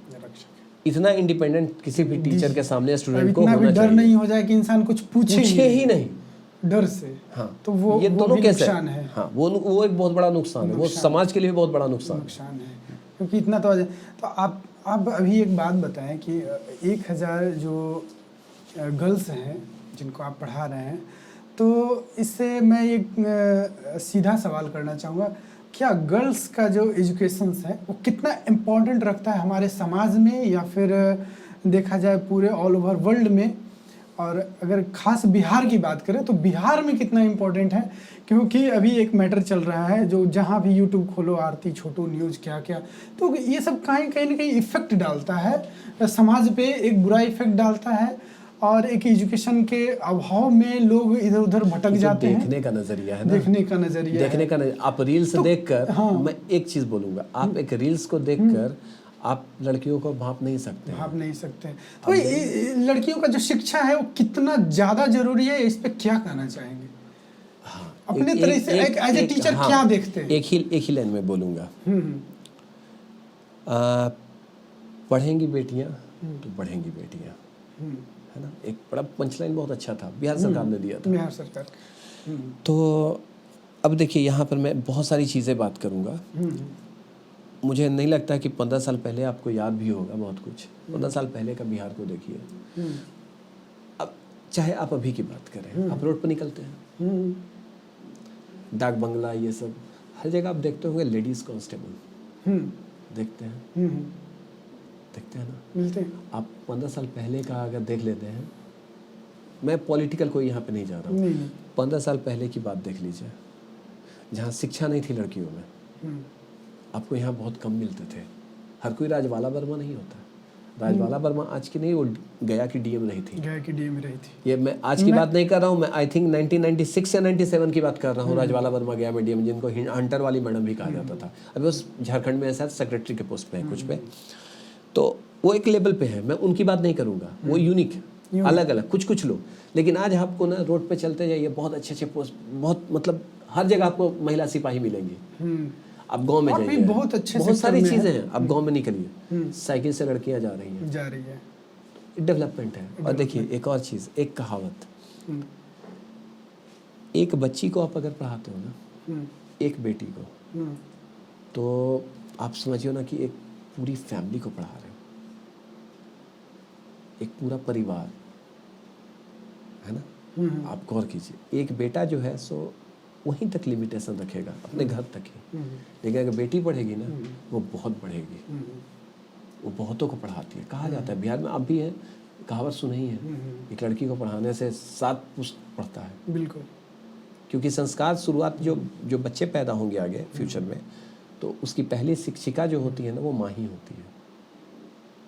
इतना इंडिपेंडेंट किसी भी टीचर के सामने स्टूडेंट को होना चाहिए, डर नहीं हो जाए कि इंसान कुछ पूछे ही नहीं डर से। हाँ, तो वो ये दोनों कैसे नुकसान है। हाँ, वो एक बहुत बड़ा नुकसान है, वो समाज के लिए बहुत बड़ा नुकसान है, क्योंकि इतना तो आप अभी एक बात बताएं कि 1000 जो गर्ल्स हैं जिनको आप पढ़ा रहे हैं, तो इससे मैं एक सीधा सवाल करना चाहूँगा, क्या गर्ल्स का जो एजुकेशन है वो कितना इम्पोर्टेंट रखता है हमारे समाज में, या फिर देखा जाए पूरे ऑल ओवर वर्ल्ड में? और अगर खास बिहार की बात करें तो बिहार में कितना इम्पोर्टेंट है? क्योंकि अभी एक मैटर चल रहा है जो जहाँ भी यूट्यूब खोलो आरती छोटू न्यूज़ क्या क्या, तो ये सब कहीं ना कहीं इफेक्ट डालता है समाज पे, एक बुरा इफेक्ट डालता है, और एक एजुकेशन के अभाव में लोग इधर उधर भटक जाते हैं। देखने का नजरिया है ना, देखने का नजरिया आप रील्स तो, देखकर, हाँ, मैं एक चीज बोलूंगा, आप एक रील्स को देखकर आप लड़कियों को भाप नहीं सकते तो लड़कियों का जो शिक्षा है वो कितना ज्यादा जरूरी है, इस पे क्या कहना चाहेंगे? हाँ, अपने तरह से एक एज ए टीचर क्या देखते हैं? एक ही लाइन में बोलूंगा, पढ़ेंगी बेटियां तो बढ़ेंगी बेटियां, है ना। एक बड़ा पंचलाइन बहुत अच्छा था, बिहार सरकार ने दिया था, बिहार सरकार। तो अब देखिए यहाँ पर मैं बहुत सारी चीज़ें बात करूँगा। मुझे नहीं लगता कि 15 साल पहले आपको याद भी होगा बहुत कुछ। 15 साल पहले का बिहार को देखिए, अब चाहे आप अभी की बात करें, आप रोड पर निकलते हैं, डाक बंगला ये सब हर जगह आप देखते होंगे, लेडीज़ कांस्टेबल देखते हैं ना, मिलते हैं। आप 15 साल पहले का अगर देख लेते हैं, मैं पॉलिटिकल कोई यहाँ पे नहीं जा रहा हूँ, 15 साल पहले की बात देख लीजिए, जहाँ शिक्षा नहीं थी लड़कियों में, आपको यहाँ बहुत कम मिलते थे। हर कोई राजवाला वर्मा नहीं होता, राजबाला वर्मा आज की नहीं, वो गया की डीएम रही थी। गया की डीएम रही थी। ये मैं आज की बात नहीं कर रहा हूँ, मैं आई थिंक 1996 या 97 की बात कर रहा हूँ। राजबाला वर्मा गया में डीएम, जिनको हंटर वाली मैडम भी कहा जाता था। अभी वो झारखंड में ऐसा सेक्रेटरी के पोस्ट पे है कुछ पे, तो वो एक लेवल पे है, मैं उनकी बात नहीं करूँगा, वो यूनिक है, अलग अलग कुछ लोग। लेकिन आज आपको ना रोड पे चलते जाइए, बहुत अच्छे पोस्ट, बहुत मतलब हर जगह आपको महिला सिपाही मिलेंगी। आप गांव में जाइए, बहुत अच्छे बहुत सारी चीजें हैं। आप गांव में निकलिए, साइकिल से लड़कियां जा रही हैं, डेवलपमेंट है। और देखिए एक और चीज, एक कहावत, एक बच्ची को आप अगर पढ़ाते हो ना, एक बेटी को, तो आप समझिए ना कि एक पूरी फैमिली को पढ़ा रहे हो, एक पूरा परिवार है ना। आप गौर कीजिए, एक बेटा जो है सो वहीं तक लिमिटेशन रखेगा, अपने घर तक ही। लेकिन अगर बेटी पढ़ेगी ना, वो बहुत बढ़ेगी, वो बहुतों को पढ़ाती है। कहा जाता है, बिहार में आप भी है, कहावत सुनी ही है, एक लड़की को पढ़ाने से 7 पुश्त पढ़ता है। बिल्कुल, क्योंकि संस्कार शुरुआत जो बच्चे पैदा होंगे आगे फ्यूचर में, तो उसकी पहली शिक्षिका जो होती है ना, वो माँ ही होती है।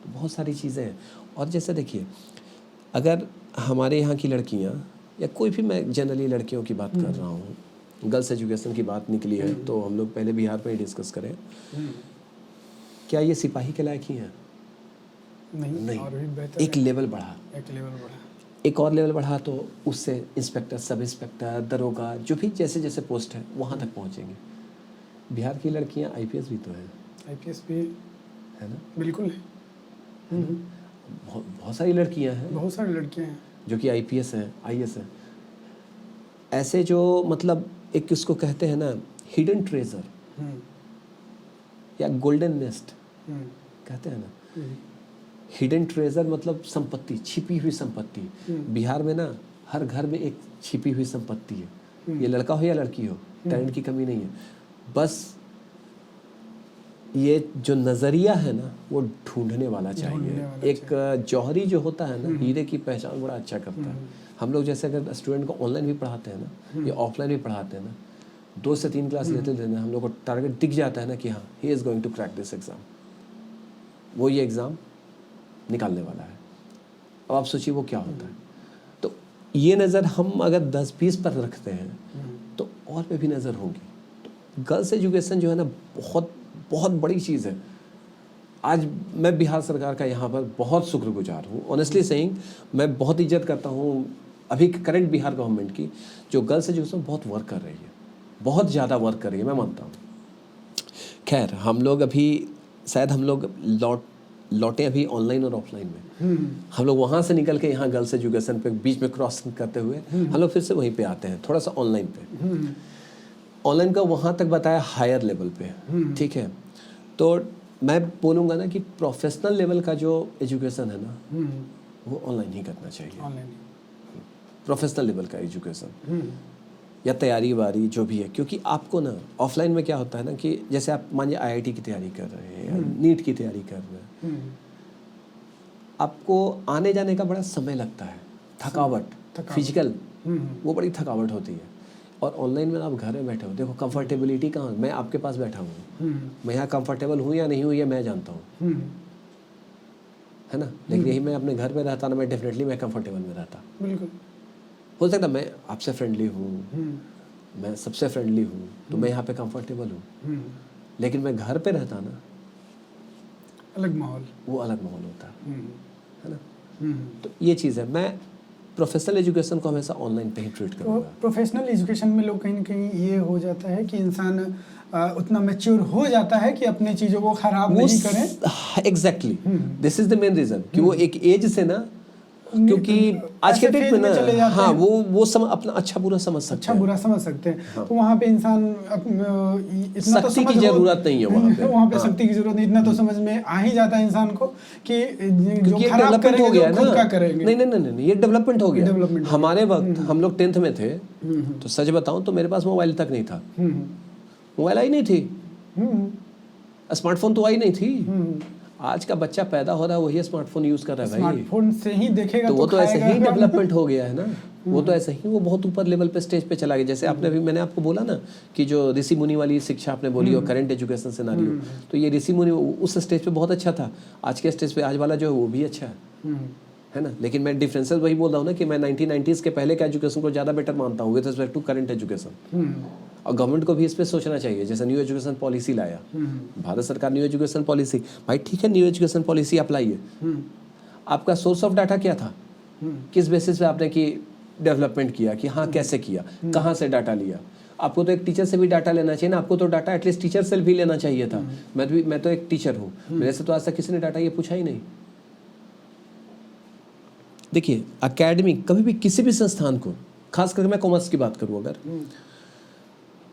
तो बहुत सारी चीज़ें हैं। और जैसे देखिए, अगर हमारे यहाँ की लड़कियाँ, या कोई भी, मैं जनरली लड़कियों की बात कर रहा हूँ, गर्ल्स एजुकेशन की बात निकली है, तो हम लोग पहले बिहार पे ही डिस्कस करें, क्या ये सिपाही के लायक ही हैं? नहीं। और भी बेहतर, एक लेवल बढ़ा, एक और लेवल बढ़ा, तो उससे इंस्पेक्टर, सब इंस्पेक्टर, दरोगा, जो भी जैसे जैसे पोस्ट है वहाँ तक पहुँचेंगे। बिहार की लड़कियाँ आईपीएस भी तो हैं, आईपीएस भी है ना। बिल्कुल है। बहुत सारी लड़कियाँ हैं, बहुत सारी लड़कियाँ हैं जो कि आईपीएस हैं, आईएएस हैं। ऐसे जो मतलब एक किसको कहते हैं ना, हिडन ट्रेजर या गोल्डन नेस्ट कहते हैं ना। हिडन ट्रेजर मतलब संपत्ति, छिपी हुई संपत्ति। बिहार में ना हर घर में एक छिपी हुई संपत्ति है। ये लड़का हो या लड़की हो, टैलेंट की कमी नहीं है, बस ये जो नज़रिया है ना, वो ढूंढने वाला चाहिए। एक जौहरी जो होता है ना, हीरे की पहचान बड़ा अच्छा करता है। हम लोग जैसे अगर स्टूडेंट को ऑनलाइन भी पढ़ाते हैं ना, या ऑफलाइन भी पढ़ाते हैं ना, 2 से 3 क्लास लेते हैं, हम लोग को टारगेट दिख जाता है ना कि हाँ, he is going to crack this exam, वो ये एग्ज़ाम निकालने वाला है। अब आप सोचिए वो क्या होता है। तो ये नज़र हम अगर 10-20 पर रखते हैं, तो और पे भी नज़र होगी। तो गर्ल्स एजुकेशन जो है ना, बहुत बहुत बड़ी चीज़ है। आज मैं बिहार सरकार का यहाँ पर बहुत शुक्रगुजार हूँ। ऑनेस्टली सेइंग, मैं बहुत इज्जत करता हूँ अभी करंट बिहार गवर्नमेंट की, जो गर्ल्स एजुकेशन बहुत वर्क कर रही है, बहुत ज़्यादा वर्क कर रही है, मैं मानता हूँ। खैर, हम लोग अभी शायद हम लोग लौटे अभी ऑनलाइन और ऑफलाइन में। हम लोग वहाँ से निकल के यहाँ गर्ल्स एजुकेशन पे बीच में क्रॉस करते हुए हम लोग फिर से वहीं पे आते हैं, थोड़ा सा ऑनलाइन पे। ऑनलाइन का वहाँ तक बताया हायर लेवल पे, ठीक है। तो मैं बोलूँगा ना कि प्रोफेशनल लेवल का जो एजुकेशन है ना, वो ऑनलाइन ही करना चाहिए। प्रोफेशनल लेवल का एजुकेशन या तैयारी वारी जो भी है, क्योंकि आपको ना ऑफलाइन में क्या होता है ना कि जैसे आप मानिए आईआईटी की तैयारी कर रहे हैं या नीट की तैयारी कर रहे हैं, आपको आने जाने का बड़ा समय लगता है, थकावट फिजिकल, वो बड़ी थकावट होती है। और ऑनलाइन में आप घर में बैठे हो, देखो कंफर्टेबिलिटी कहाँ, मैं आपके पास बैठा हूँ, मैं यहाँ कंफर्टेबल हूँ या नहीं हूँ ये मैं जानता हूँ, है ना। लेकिन यही मैं अपने घर में रहता ना, मैं डेफिनेटली मैं कंफर्टेबल में रहता। बिल्कुल हो सकता मैं आपसे फ्रेंडली हूँ, मैं सबसे फ्रेंडली हूँ, तो मैं यहाँ पे कंफर्टेबल हूँ। लेकिन मैं घर पे रहता ना, अलग माहौल, वो अलग माहौल होता है ना। तो ये चीज़ है, मैं प्रोफेशनल एजुकेशन को हमेशा ऑनलाइन पे ही ट्रीट करूँगा। प्रोफेशनल एजुकेशन में लोग कहीं ना कहीं ये हो जाता है कि इंसान उतना मैच्योर हो जाता है कि अपने चीज़ों को खराब नहीं करें। Exactly, this is the main reason कि वो एक एज से ना, क्योंकि आज के डेट में ना, हाँ, वो अपना अच्छा बुरा समझ सकते हैं, अच्छा बुरा समझ सकते हैं। हाँ। तो वहाँ पे इंसान इतना तो सख्ती की जरूरत नहीं है वहाँ पे सख्ती की जरूरत नहीं, इतना तो समझ में आ ही जाता है इंसान को कि जो खराब करेंगे हो गया तो खुद का करेंगे। नहीं, ये डेवलपमेंट हो गया। हमारे वक्त हम लोग 10th में थे, तो सच बताऊं तो मेरे पास मोबाइल तक नहीं था, मोबाइल आई नहीं थी, स्मार्टफोन तो आई नहीं थी। आज का बच्चा पैदा हो रहा है, वही स्मार्टफोन यूज कर रहा है भाई, स्मार्टफोन से ही देखेगा तो वो तो ऐसे ही डेवलपमेंट हो गया है ना। वो तो ऐसे ही वो बहुत ऊपर लेवल पे स्टेज पे चला गया। जैसे आपने अभी मैंने आपको बोला ना कि जो ऋषि मुनि वाली शिक्षा आपने बोली और करंट एजुकेशन सिनेरियो, तो ये ऋषि मुनि उस स्टेज पे बहुत अच्छा था। आज के स्टेज पे आज वाला जो है वो भी अच्छा है ना। लेकिन मैं डिफरेंसेस वही बोल रहा हूँ ना कि मैं 1990s के पहले के एजुकेशन को ज़्यादा बेटर मानता हूँ with respect to current education. और गवर्नमेंट को भी इस पर सोचना चाहिए। जैसे न्यू एजुकेशन पॉलिसी लाया भारत सरकार, न्यू एजुकेशन पॉलिसी, भाई ठीक है न्यू एजुकेशन पॉलिसी अप्लाई है, आपका सोर्स ऑफ डाटा क्या था, किस बेसिस पे आपने की डेवलपमेंट किया, कि हाँ कैसे किया, कहाँ से डाटा लिया। आपको तो एक टीचर से भी डाटा लेना चाहिए ना, आपको तो डाटा एटलीस्ट टीचर से भी लेना चाहिए था। मैं तो एक टीचर हूँ, मेरे से तो आज तक किसी ने डाटा ये पूछा ही नहीं। देखिए एकेडमिक कभी भी किसी भी संस्थान को, खास करके मैं कॉमर्स की बात करूँ अगर,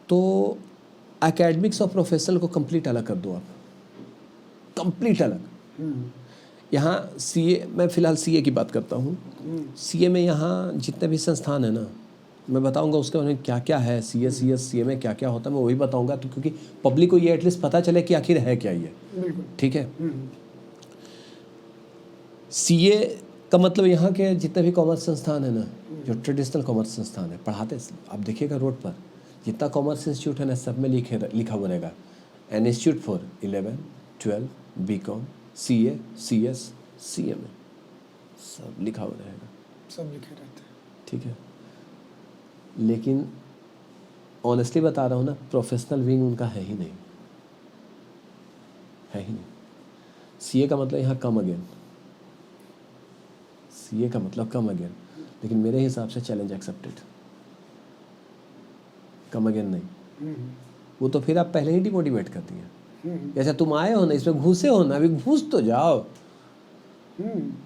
तो एकेडमिक्स और प्रोफेशनल को कंप्लीट अलग कर दो आप, कंप्लीट अलग। यहाँ सीए, मैं फ़िलहाल सीए की बात करता हूँ। सीए में यहाँ जितने भी संस्थान है ना, मैं बताऊंगा उसके बारे में क्या क्या है, सीए में क्या क्या होता है मैं वही बताऊंगा, तो क्योंकि पब्लिक को ये एटलीस्ट पता चले कि आखिर है क्या ये। ठीक है। सीए का मतलब यहाँ के जितने भी कॉमर्स संस्थान है ना, जो ट्रेडिशनल कॉमर्स संस्थान है पढ़ाते, आप देखिएगा रोड पर जितना कॉमर्स इंस्टीट्यूट है ना, सब में लिखा हुआ रहेगा an institute for 11, 12, BCom, CA, CS, CMA, सब लिखा हुआ रहेगा, सब लिखे रहते हैं। ठीक है। लेकिन ऑनेस्टली बता रहा हूँ ना, प्रोफेशनल विंग उनका है ही नहीं, है ही नहीं। सीए का मतलब यहाँ कम अगेन, सीए का मतलब कम अगेन, लेकिन मेरे हिसाब से चैलेंज एक्सेप्टेड। कम अगेन नहीं, वो तो फिर आप पहले ही डिमोटिवेट कर दिए। जैसे तुम आए हो ना, इसमें घुसे हो ना, अभी घुस तो जाओ,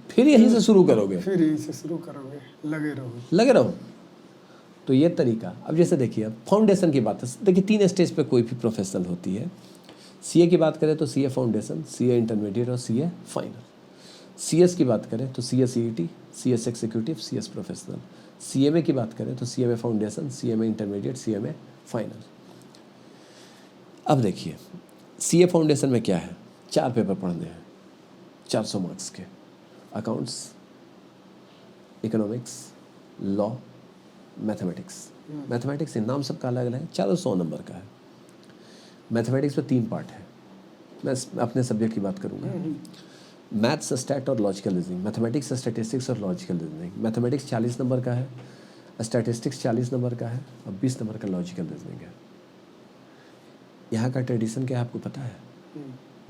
फिर यहीं से शुरू करोगे, फिर यहीं से शुरू करोगे, लगे रहो। तो ये तरीका। अब जैसे देखिए फाउंडेशन की बात है, देखिए 3 स्टेज पे कोई भी प्रोफेशनल होती है। सीए की बात करें तो सीए फाउंडेशन, सीए इंटरमीडिएट और सीए फाइनल। सीएस की बात करें तो CA CET, CS executive, CS professional. CMA की बात करें तो CMA foundation, CMA intermediate, CMA final. अब देखिए सीए फाउंडेशन में क्या है, 4 पेपर पढ़ने हैं 400 मार्क्स के, accounts, economics, law, mathematics. Mathematics नाम सबका अलग अलग है, 400 नंबर का है। मैथमेटिक्स में 3 पार्ट है, मैं अपने सब्जेक्ट की बात करूँगा। मैथ्स, स्टैट और लॉजिकल रीजनिंग। मैथमेटिक्स, स्टैटिस्टिक्स और लॉजिकल रीजनिंग। मैथमेटिक्स 40 नंबर का है, स्टैटिस्टिक्स 40 नंबर का है और 20 नंबर का लॉजिकल रीजनिंग है। यहाँ का ट्रेडिशन क्या है आपको पता है?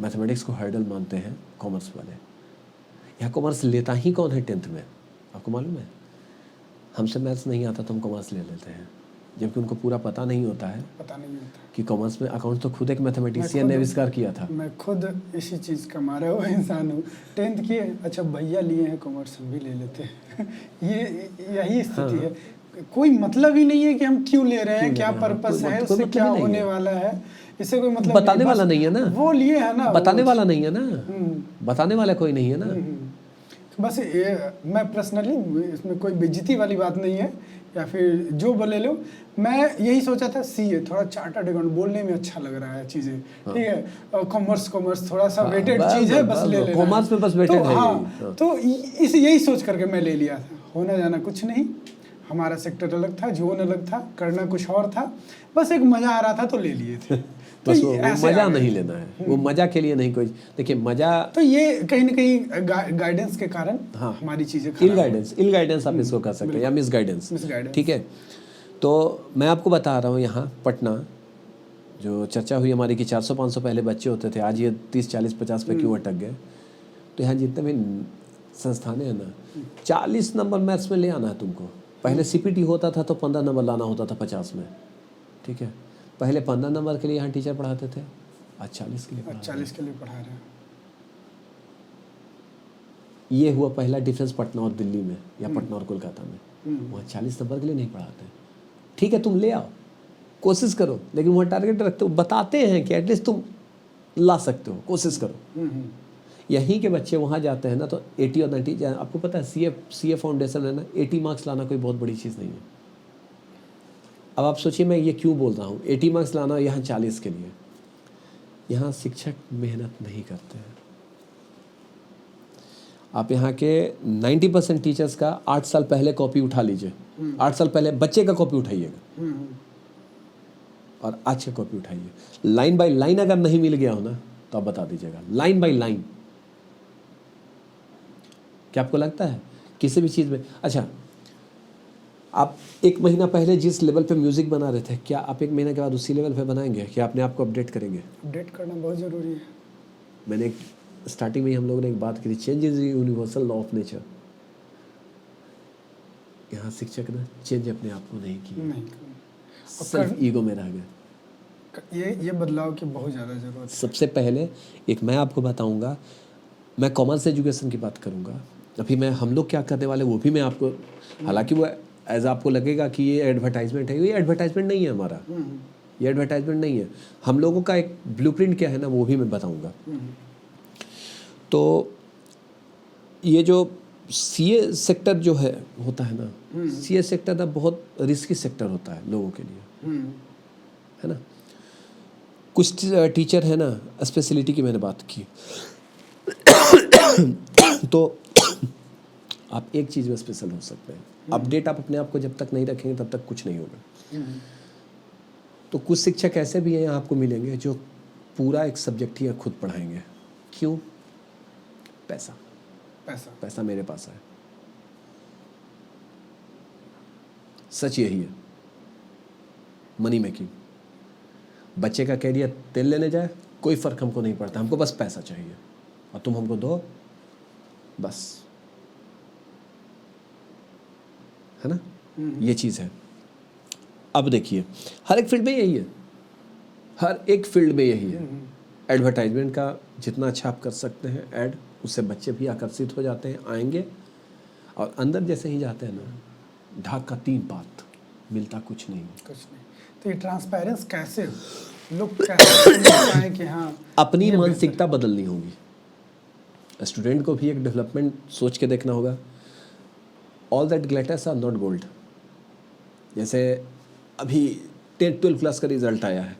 मैथमेटिक्स को हर्डल मानते हैं कॉमर्स वाले। यहाँ कॉमर्स लेता ही कौन है 10th में, आपको मालूम है? हमसे मैथ्स नहीं आता तो हम कॉमर्स ले लेते हैं, जबकि उनको पूरा पता नहीं होता है कि कॉमर्स में अकाउंट तो खुद एक मैथमेटिशियन ने आविष्कार किया था। मैं खुद इसी चीज़ का मारा हुआ इंसान हूँ। 10th की अच्छा भैया लिए हैं कॉमर्स, हम भी ले लेते हैं। यही स्थिति है, कोई मतलब ही नहीं है कि हम क्यों ले रहे हैं, क्या पर्पस है, उससे क्या होने वाला है, इससे कोई मतलब बताने वाला नहीं है ना, वो लिए है ना, बताने वाला नहीं है ना, बताने वाला कोई नहीं है ना। बस ये मैं पर्सनली, इसमें कोई बेइज्जती वाली बात नहीं है या फिर जो बोले लो, मैं यही सोचा था सीए थोड़ा चार्टर्ड अकाउंट बोलने में अच्छा लग रहा है चीज़ें, ठीक है, और कॉमर्स थोड़ा सा वेटेड चीज़ है, बस ले लेना, कॉमर्स में बस वेटेड है। हाँ, तो इस यही सोच करके मैं ले लिया था। होना जाना कुछ नहीं, हमारा सेक्टर अलग था, जोन अलग था, करना कुछ और था, बस एक मज़ा आ रहा था तो ले लिए थे। बस वो मज़ा नहीं लेना है, वो मज़ा के लिए नहीं कोई। देखिए मज़ा तो ये कहीं ना कहीं गाइडेंस के कारण हाँ हमारी चीज़ें इल गाइडेंस आप इसको कह सकते हैं, या मिस गाइडेंस, ठीक है। तो मैं आपको बता रहा हूँ, यहाँ पटना जो चर्चा हुई हमारी कि 400-500 पहले बच्चे होते थे, आज ये 30-40-50 पे क्यों अटक गए। तो यहाँ जितने भी संस्थान हैं ना, 40 नंबर मैथ्स में ले आना है तुमको। पहले सीपीटी होता था तो 15 नंबर लाना होता था 50 में, ठीक है। पहले 15 नंबर के लिए यहाँ टीचर पढ़ाते थे, आज 40 के लिए पढ़ा रहे हैं। ये हुआ पहला डिफरेंस पटना और दिल्ली में, या पटना और कोलकाता में। वहाँ 40 नंबर के लिए नहीं पढ़ाते। ठीक है तुम ले आओ, कोशिश करो, लेकिन वहाँ टारगेट रखते हो, बताते हैं कि एटलीस्ट तुम ला सकते हो, कोशिश करो। यहीं के बच्चे वहाँ जाते हैं ना तो 80 और 90, आपको पता है सीए फाउंडेशन है ना, 80 मार्क्स लाना कोई बहुत बड़ी चीज़ नहीं है। अब आप सोचिए मैं ये क्यों बोल रहा हूँ, 80 मार्क्स लाना यहाँ 40 के लिए। यहाँ शिक्षक मेहनत नहीं करते हैं। आप यहाँ के 90% टीचर्स का 8 साल पहले कॉपी उठा लीजिए, 8 साल पहले बच्चे का कॉपी उठाइएगा और आज का कॉपी उठाइए, लाइन बाय लाइन अगर नहीं मिल गया हो ना तो आप बता दीजिएगा, लाइन बाय लाइन। क्या आपको लगता है किसी भी चीज़ में? अच्छा, आप 1 महीना पहले जिस लेवल पे म्यूज़िक बना रहे थे, क्या आप 1 महीने के बाद उसी लेवल पे बनाएंगे? क्या अपने आप को अपडेट करेंगे? अपडेट करना बहुत ज़रूरी है। मैंने स्टार्टिंग में ही हम लोगों ने एक बात की थी, change is universal law of nature. यहाँ शिक्षक ने चेंज अपने आप को नहीं किया, नहीं, सिर्फ ईगो में रह गए। ये बदलाव की बहुत ज़्यादा ज़रूरत है। सबसे पहले एक मैं आपको बताऊंगा, मैं कॉमर्स एजुकेशन की बात करूंगा, अभी मैं हम लोग क्या करने वाले वो भी मैं आपको, हालांकि वो एज आपको लगेगा कि ये एडवर्टाइजमेंट है, ये एडवर्टाइजमेंट नहीं है हमारा, ये एडवर्टाइजमेंट नहीं है। हम लोगों का एक ब्लूप्रिंट क्या है ना, वो भी मैं बताऊंगा। तो ये जो सीए सेक्टर जो है होता है ना, सीए सेक्टर ना बहुत रिस्की सेक्टर होता है लोगों के लिए, है ना। कुछ टीचर है ना, स्पेशलिटी की मैंने बात की तो आप एक चीज़ में स्पेशल हो सकते हैं, अपडेट आप अपने आप को जब तक नहीं रखेंगे तब तक कुछ नहीं होगा। तो कुछ शिक्षक ऐसे भी हैं आपको मिलेंगे जो पूरा एक सब्जेक्ट ही खुद पढ़ाएंगे। क्यों? पैसा, पैसा, पैसा मेरे पास है। सच यही है, मनी मेकिंग। बच्चे का कैरियर तेल लेने जाए कोई फर्क हमको नहीं पड़ता, हमको बस पैसा चाहिए और तुम हमको दो बस, है ना। ये चीज़ है। अब देखिए हर एक फील्ड में यही है, हर एक फील्ड में यही है। एडवर्टाइजमेंट का जितना अच्छा आप कर सकते हैं ऐड, उससे बच्चे भी आकर्षित हो जाते हैं, आएंगे, और अंदर जैसे ही जाते हैं ना, ढाक का 3 बात, मिलता कुछ नहीं। तो ये ट्रांसपेरेंस कैसे लोग कैसे समझ पाएं कि हाँ, अपनी मानसिकता बदलनी होगी। स्टूडेंट को भी एक डेवलपमेंट सोच के देखना होगा। All that glitters are not gold. जैसे अभी 10-12 क्लास का रिजल्ट आया है,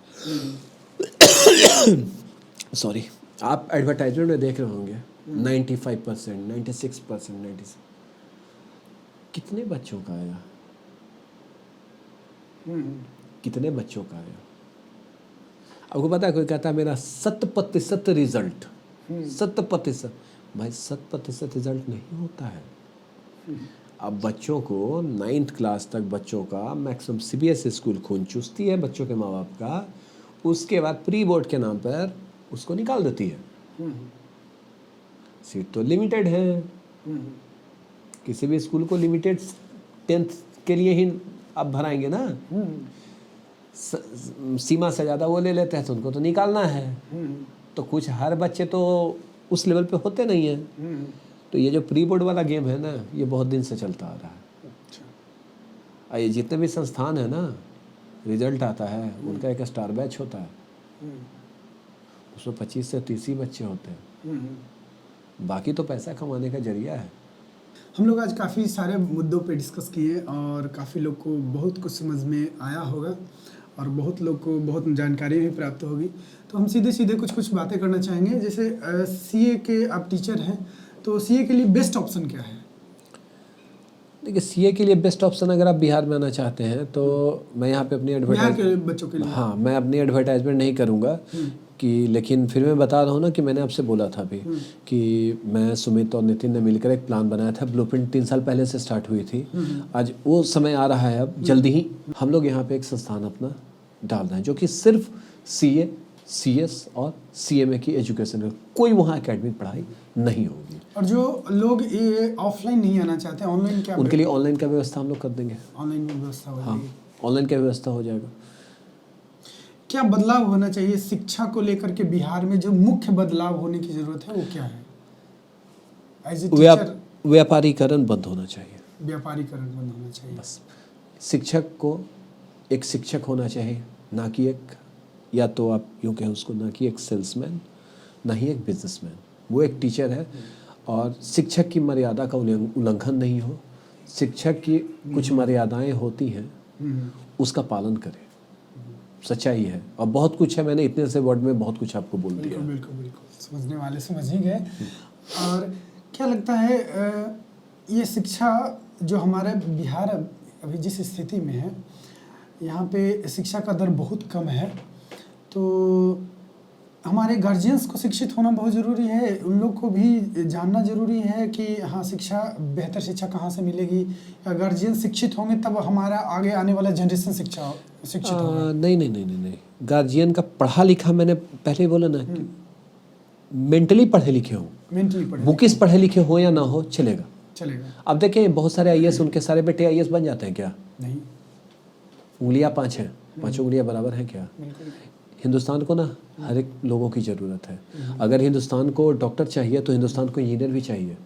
सॉरी, आप एडवर्टाइजमेंट में देख रहे होंगे 95%, 96%, 96, कितने बच्चों का आया? कितने बच्चों का आया? आपको पता है, कोई कहता है मेरा 100% रिजल्ट, 100%, भाई 100% रिजल्ट नहीं होता है। अब बच्चों को 9th क्लास तक बच्चों का मैक्सिमम सीबीएसई स्कूल खून चूसती है बच्चों के माँ बाप का, उसके बाद प्री बोर्ड के नाम पर उसको निकाल देती है। सीट तो लिमिटेड है, किसी भी स्कूल को लिमिटेड 10th के लिए ही आप भराएंगे ना, सीमा से ज़्यादा वो ले लेते हैं तो उनको तो निकालना है। तो कुछ हर बच्चे तो उस लेवल पे होते नहीं हैं। तो ये जो प्री बोर्ड वाला गेम है ना, ये बहुत दिन से चलता आ रहा है। अच्छा। ये जितने भी संस्थान है ना, रिजल्ट आता है उनका एक स्टार बैच होता है, उसमें 25 से 30 ही बच्चे होते हैं, बाकी तो पैसा कमाने का जरिया है। हम लोग आज काफ़ी सारे मुद्दों पे डिस्कस किए और काफ़ी लोग को बहुत कुछ समझ में आया होगा और बहुत लोग को बहुत जानकारी भी प्राप्त होगी। तो हम सीधे सीधे कुछ बातें करना चाहेंगे। जैसे सीए के आप टीचर हैं, तो सीए के लिए बेस्ट ऑप्शन क्या है? देखिए, सीए के लिए बेस्ट ऑप्शन अगर आप बिहार में आना चाहते हैं तो मैं यहाँ पे अपनी बिहार के बच्चों के लिए, हाँ, मैं अपनी एडवर्टाइजमेंट नहीं करूँगा कि, लेकिन फिर मैं बता रहा हूँ ना कि मैंने आपसे बोला था अभी कि मैं, सुमित और नितिन ने मिलकर एक प्लान बनाया था। ब्लूप्रिंट 3 साल पहले से स्टार्ट हुई थी। आज वो समय आ रहा है, अब जल्दी ही हम लोग यहाँ पे एक संस्थान अपना डाल रहे हैं जो कि सिर्फ सीए, सीएस और सीएमए की एजुकेशन है। कोई वहाँ एकेडमिक पढ़ाई नहीं होगी। और जो लोग ये ऑफलाइन नहीं आना चाहते, ऑनलाइन क्या, उनके लिए ऑनलाइन का व्यवस्था हम लोग कर देंगे। ऑनलाइन व्यवस्था हो जाएगी। हाँ, ऑनलाइन का व्यवस्था हो जाएगा। क्या बदलाव होना चाहिए शिक्षा को लेकर के बिहार में? जो मुख्य बदलाव होने की जरूरत है वो क्या है? एज ए टीचर, व्यापारीकरण बंद होना चाहिए। व्यापारीकरण बंद होना चाहिए। बस शिक्षक को एक शिक्षक होना चाहिए, ना कि एक, या तो आप यूँ कहें उसको, ना कि एक सेल्समैन, ना ही एक बिजनेसमैन। वो एक टीचर है और शिक्षक की मर्यादा का उल्लंघन नहीं हो। शिक्षक की कुछ मर्यादाएं होती हैं, उसका पालन करें। सच्चाई है और बहुत कुछ है। मैंने इतने से वर्ड में बहुत कुछ आपको बोल दिया। बिल्कुल बिल्कुल बिल्कुल, समझने वाले समझ ही गए। और क्या लगता है ये शिक्षा जो हमारे बिहार अभी जिस स्थिति में है, यहाँ पे शिक्षा का दर बहुत कम है, तो हमारे गार्जियंस को शिक्षित होना बहुत ज़रूरी है। उन लोग को भी जानना ज़रूरी है कि हाँ, शिक्षा, बेहतर शिक्षा कहाँ से मिलेगी, या गार्जियन शिक्षित होंगे तब हमारा आगे आने वाला जनरेशन शिक्षित होगा। नहीं, गार्जियन का पढ़ा लिखा, मैंने पहले ही बोला ना कि मेंटली पढ़े लिखे हो, मेंटली पढ़े बुकिस पढ़े लिखे हो या ना हो, चलेगा। अब देखें बहुत सारे आईएएस, उनके सारे बेटे आईएएस बन जाते हैं क्या? नहीं। उंगलियां 5 हैं, 5 उंगलियां बराबर हैं क्या? हिंदुस्तान को ना हर एक लोगों की ज़रूरत है। अगर हिंदुस्तान को डॉक्टर चाहिए तो हिंदुस्तान को इंजीनियर भी चाहिए,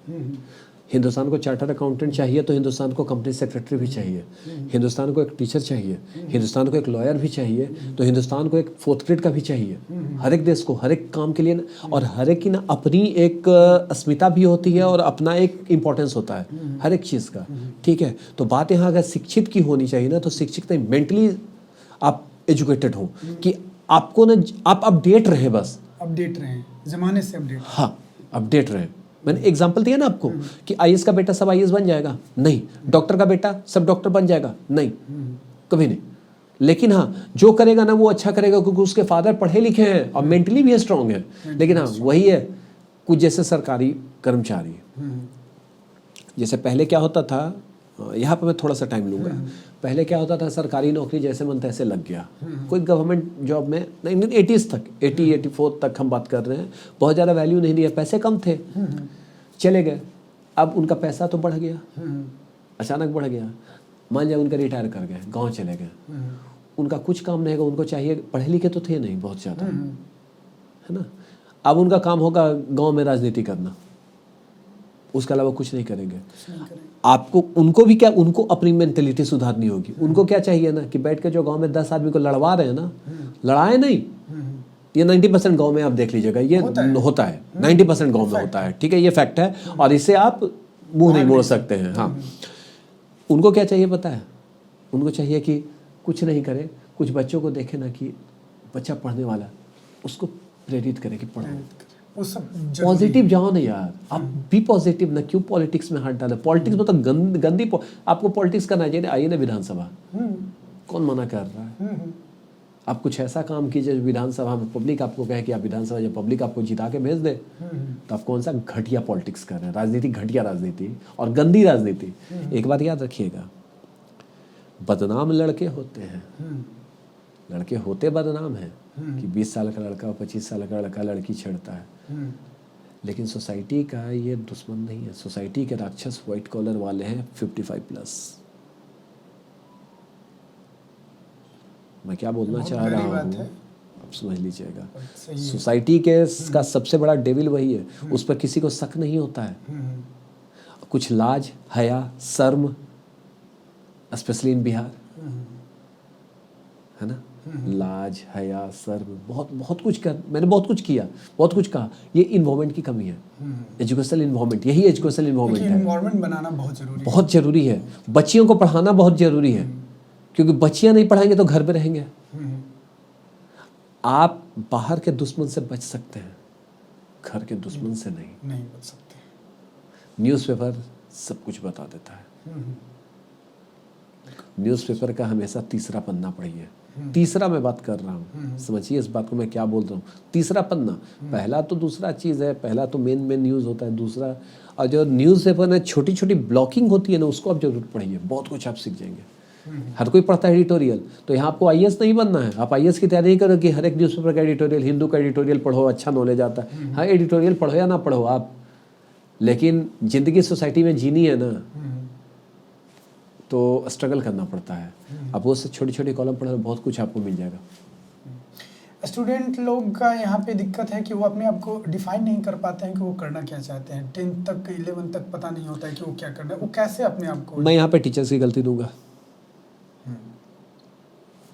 हिंदुस्तान को चार्टर्ड अकाउंटेंट चाहिए तो हिंदुस्तान को कंपनी सेक्रेटरी भी चाहिए, हिंदुस्तान को एक टीचर चाहिए, हिंदुस्तान को एक लॉयर भी चाहिए, तो हिंदुस्तान को एक 4th ग्रेड का भी चाहिए। हर एक देश को हर एक काम के लिए ना, और हर एक की ना अपनी एक अस्मिता भी होती है और अपना एक इम्पोर्टेंस होता है हर एक चीज़ का, ठीक है। तो बात यहाँ अगर शिक्षित की होनी चाहिए ना, तो शिक्षित नहीं, मेंटली आप एजुकेटेड हो कि आपको ना, आप अपडेट रहे, बस अपडेट रहे, ज़माने से अपडेट। हाँ, अपडेट रहे। मैंने एग्जाम्पल दिया ना आपको कि आईएएस का बेटा सब आईएएस बन जाएगा, नहीं। डॉक्टर का बेटा सब डॉक्टर बन जाएगा, नहीं, कभी नहीं। लेकिन हाँ, जो करेगा ना वो अच्छा करेगा, क्योंकि उसके फादर पढ़े लिखे हैं और मेंटली भी स्ट्रांग है। लेकिन हाँ, वही है कुछ जैसे सरकारी कर्मचारी, जैसे पहले क्या होता था, यहाँ पर मैं थोड़ा सा टाइम लूँगा। पहले क्या होता था, सरकारी नौकरी जैसे मन तैसे लग गया। कोई गवर्नमेंट जॉब में 1980s तक, 84 तक हम बात कर रहे हैं, बहुत ज़्यादा वैल्यू नहीं दिया, पैसे कम थे, चले गए। अब उनका पैसा तो बढ़ गया, अचानक बढ़ गया। मान जाए उनका रिटायर कर गए, गाँव चले गए, उनका कुछ काम नहीं होगा, उनको चाहिए, पढ़े लिखे तो थे नहीं बहुत ज़्यादा, है ना। अब उनका काम होगा गाँव में राजनीति करना, उसके अलावा कुछ नहीं करेंगे। आपको, उनको भी क्या, उनको अपनी मेंटेलिटी सुधारनी होगी। उनको क्या चाहिए ना कि बैठ के जो गांव में 10 आदमी को लड़वा रहे हैं ना, लड़ाए नहीं, ये 90% गांव में आप देख लीजिएगा, ये होता है 90% गांव में होता है, ठीक है, ये फैक्ट है, और इससे आप मुंह नहीं मोड़ सकते हैं। हाँ, उनको क्या चाहिए पता है, उनको चाहिए कि कुछ नहीं करे, कुछ बच्चों को देखे ना कि बच्चा पढ़ने वाला, उसको प्रेरित करे कि पढ़ो, पॉजिटिव जाओ ना यार, आप भी पॉजिटिव ना, क्यों पॉलिटिक्स में हाथ डाले। पॉलिटिक्स में तो गंदी आपको पॉलिटिक्स करना चाहिए, आइए ना विधानसभा, कौन मना कर रहा है। आप कुछ ऐसा काम कीजिए विधानसभा में, पब्लिक आपको कहे कि आप विधानसभा, जब पब्लिक आपको जिता के भेज दे, तो आप कौन सा घटिया पॉलिटिक्स कर रहे हैं, राजनीति, घटिया राजनीति और गंदी राजनीति। एक बात याद रखिएगा, बदनाम लड़के होते हैं, लड़के होते बदनाम हैं कि 20 साल का लड़का, 25 साल का लड़का लड़की छेड़ता है, लेकिन सोसाइटी का ये दुश्मन नहीं है। सोसाइटी के राक्षस व्हाइट कॉलर वाले हैं 55+। मैं क्या बोलना चाह रहा हूँ आप समझ लीजिएगा। सोसाइटी के का सबसे बड़ा डेविल वही है, उस पर किसी को शक नहीं होता है। कुछ लाज, हया, शर्म, स्पेशली इन बिहार, है ना, लाज, हया, शर्म, बहुत कुछ कर, मैंने बहुत कुछ किया, बहुत कुछ कहा, ये इन्वॉल्वमेंट की कमी है। एजुकेशनल इन्वॉल्वमेंट, यही एजुकेशनल इन्वॉल्वमेंट है। इन्वॉल्वमेंट बनाना बहुत जरूरी है। बच्चियों को पढ़ाना बहुत जरूरी है, क्योंकि बच्चियां नहीं पढ़ाएंगे तो घर पे रहेंगे। आप बाहर के दुश्मन से बच सकते हैं, घर के दुश्मन से नहीं बच सकते। न्यूज़पेपर सब कुछ बता देता है। न्यूज़पेपर का हमेशा तीसरा पन्ना पढ़िए। तीसरा मैं बात कर रहा हूँ, समझिए इस बात को मैं क्या बोल रहा हूँ। तीसरा पन्ना, पहला तो दूसरा चीज़ है, पहला तो मेन न्यूज़ होता है, दूसरा, और जो न्यूज़पेपर में छोटी छोटी ब्लॉकिंग होती है ना, उसको आप जरूर पढ़िए, बहुत कुछ आप सीख जाएंगे। हर कोई पढ़ता है एडिटोरियल, तो यहाँ आपको आईएएस नहीं बनना है। आप आईएएस की तैयारी नहीं करो कि हर एक न्यूज़पेपर का एडिटोरियल, हिंदू का एडिटोरियल पढ़ो, अच्छा नॉलेज आता है। हाँ, एडिटोरियल पढ़ो या ना पढ़ो आप, लेकिन ज़िंदगी सोसाइटी में जीनी है ना, तो स्ट्रगल करना पड़ता है। अब वो से छोटी छोटी कॉलम पढ़ो, बहुत कुछ आपको मिल जाएगा। स्टूडेंट लोग का यहाँ पे दिक्कत है कि वो अपने आप को डिफाइन नहीं कर पाते हैं कि वो करना क्या चाहते हैं। 10th तक 11 तक पता नहीं होता है कि वो क्या करना है, वो कैसे अपने आप को। मैं यहाँ पे टीचर्स की गलती दूंगा,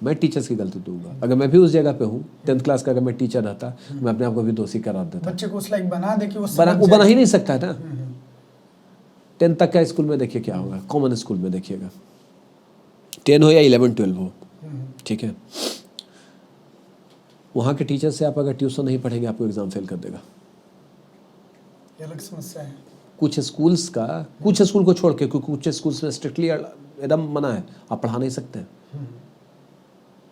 मैं टीचर्स की गलती दूंगा। अगर मैं भी उस जगह पे हूँ, 10th क्लास का अगर मैं टीचर रहता, मैं अपने आप को भी दोषी करार देता। बच्चे को उस लाइक बना दे कि वो बना ही नहीं सकता है ना। 10th तक का स्कूल में देखिए क्या होगा, कॉमन स्कूल में देखिएगा, 10 हो या 11-12 हो, ठीक है, वहाँ के टीचर से आप अगर ट्यूशन नहीं पढ़ेंगे, आपको एग्जाम फेल कर देगा। ये अलग समस्या है। कुछ स्कूल्स का, कुछ स्कूल को छोड़ के, क्योंकि कुछ स्कूल्स में स्ट्रिक्टली एकदम मना है, आप पढ़ा नहीं सकते हैं,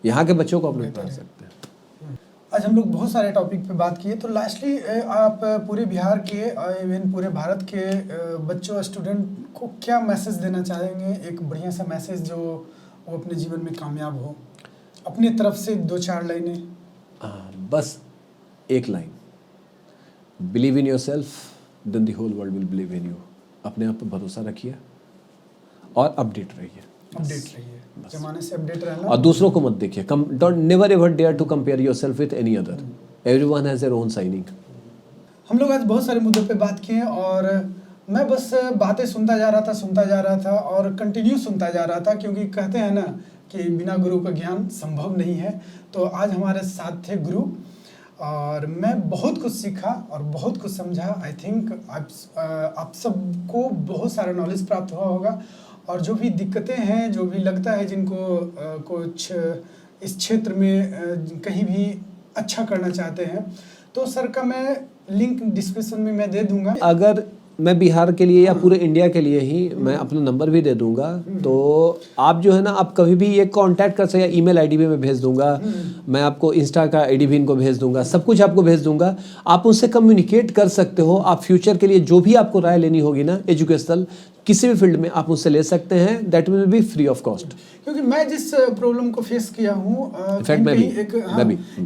यहाँ के बच्चों को आप नहीं पढ़ा सकते हैं। आज हम लोग बहुत सारे टॉपिक पे बात किए, तो लास्टली आप पूरे बिहार के इवन पूरे भारत के बच्चों स्टूडेंट को क्या मैसेज देना चाहेंगे, एक बढ़िया सा मैसेज जो वो अपने जीवन में कामयाब हो, अपनी तरफ से 2-4 लाइनें। बस एक line, believe in yourself then the whole world will believe in you. अपने आप पर भरोसा रखिए और अपडेट रहिए, जमाने से अपडेट रहना। और दूसरों को मत देखिए, don't never ever dare to compare yourself with any other, everyone has their own shining. हम लोग आज बहुत सारे मुद्दों पे बात किए और मैं बस बातें सुनता जा रहा था और कंटिन्यू सुनता जा रहा था, क्योंकि कहते हैं ना कि बिना गुरु का ज्ञान संभव नहीं है। तो आज हमारे साथ थे गुरु और मैं बहुत कुछ सीखा और बहुत कुछ समझा। आई थिंक आप सबको बहुत सारा नॉलेज प्राप्त हुआ होगा, और जो भी दिक्कतें हैं, जो भी लगता है जिनको कुछ इस क्षेत्र में कहीं भी अच्छा करना चाहते हैं, तो सर का मैं लिंक डिस्क्रिप्शन में मैं दे दूंगा। अगर मैं बिहार के लिए या पूरे इंडिया के लिए ही मैं अपना नंबर भी दे दूंगा, तो आप जो है ना, आप कभी भी ये कांटेक्ट कर सकते हैं, ईमेल आईडी भी मैं भेज दूंगा, मैं आपको इंस्टा का आईडी भी इनको भेज दूंगा, सब कुछ आपको भेज दूंगा। आप उनसे कम्युनिकेट कर सकते हो। आप फ्यूचर के लिए जो भी आपको राय लेनी होगी ना, एजुकेशनल किसी भी फील्ड में, आप उससे ले सकते हैं। That will be free of cost. क्योंकि मैं जिस प्रॉब्लम को फेस किया हूँ,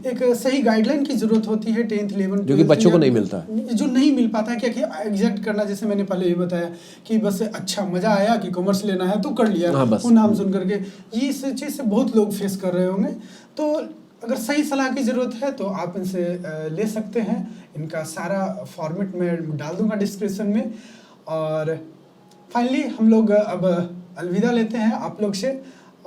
एक सही गाइडलाइन की जरूरत होती है 10th 11th, जो कि बच्चों को नहीं मिलता, जो नहीं मिल पाता है। क्या एग्जैक्ट करना, जैसे मैंने पहले ये बताया कि बस अच्छा मजा आया कि कॉमर्स लेना है तो कर लिया, वो नाम सुन करके, ये इस चीज़ से बहुत लोग फेस कर रहे होंगे। तो अगर सही सलाह की ज़रूरत है तो आप इनसे ले सकते हैं। इनका सारा फॉर्मेट में डाल दूंगा डिस्क्रिप्शन में। और फाइनली हम लोग अब अलविदा लेते हैं आप लोग से,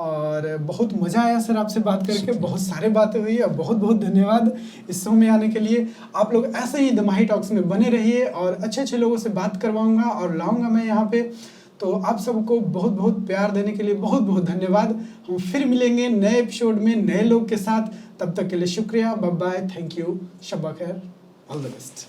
और बहुत मज़ा आया सर आपसे बात करके, बहुत सारे बातें हुई, और बहुत बहुत धन्यवाद इस शो में आने के लिए। आप लोग ऐसे ही द माही टॉक्स में बने रहिए, और अच्छे अच्छे लोगों से बात करवाऊंगा और लाऊंगा मैं यहाँ पे। तो आप सबको बहुत बहुत प्यार देने के लिए बहुत बहुत धन्यवाद। हम फिर मिलेंगे नए एपिसोड में नए लोग के साथ। तब तक के लिए शुक्रिया, बाय बाय, थैंक यू, शब्बा खैर, ऑल द बेस्ट।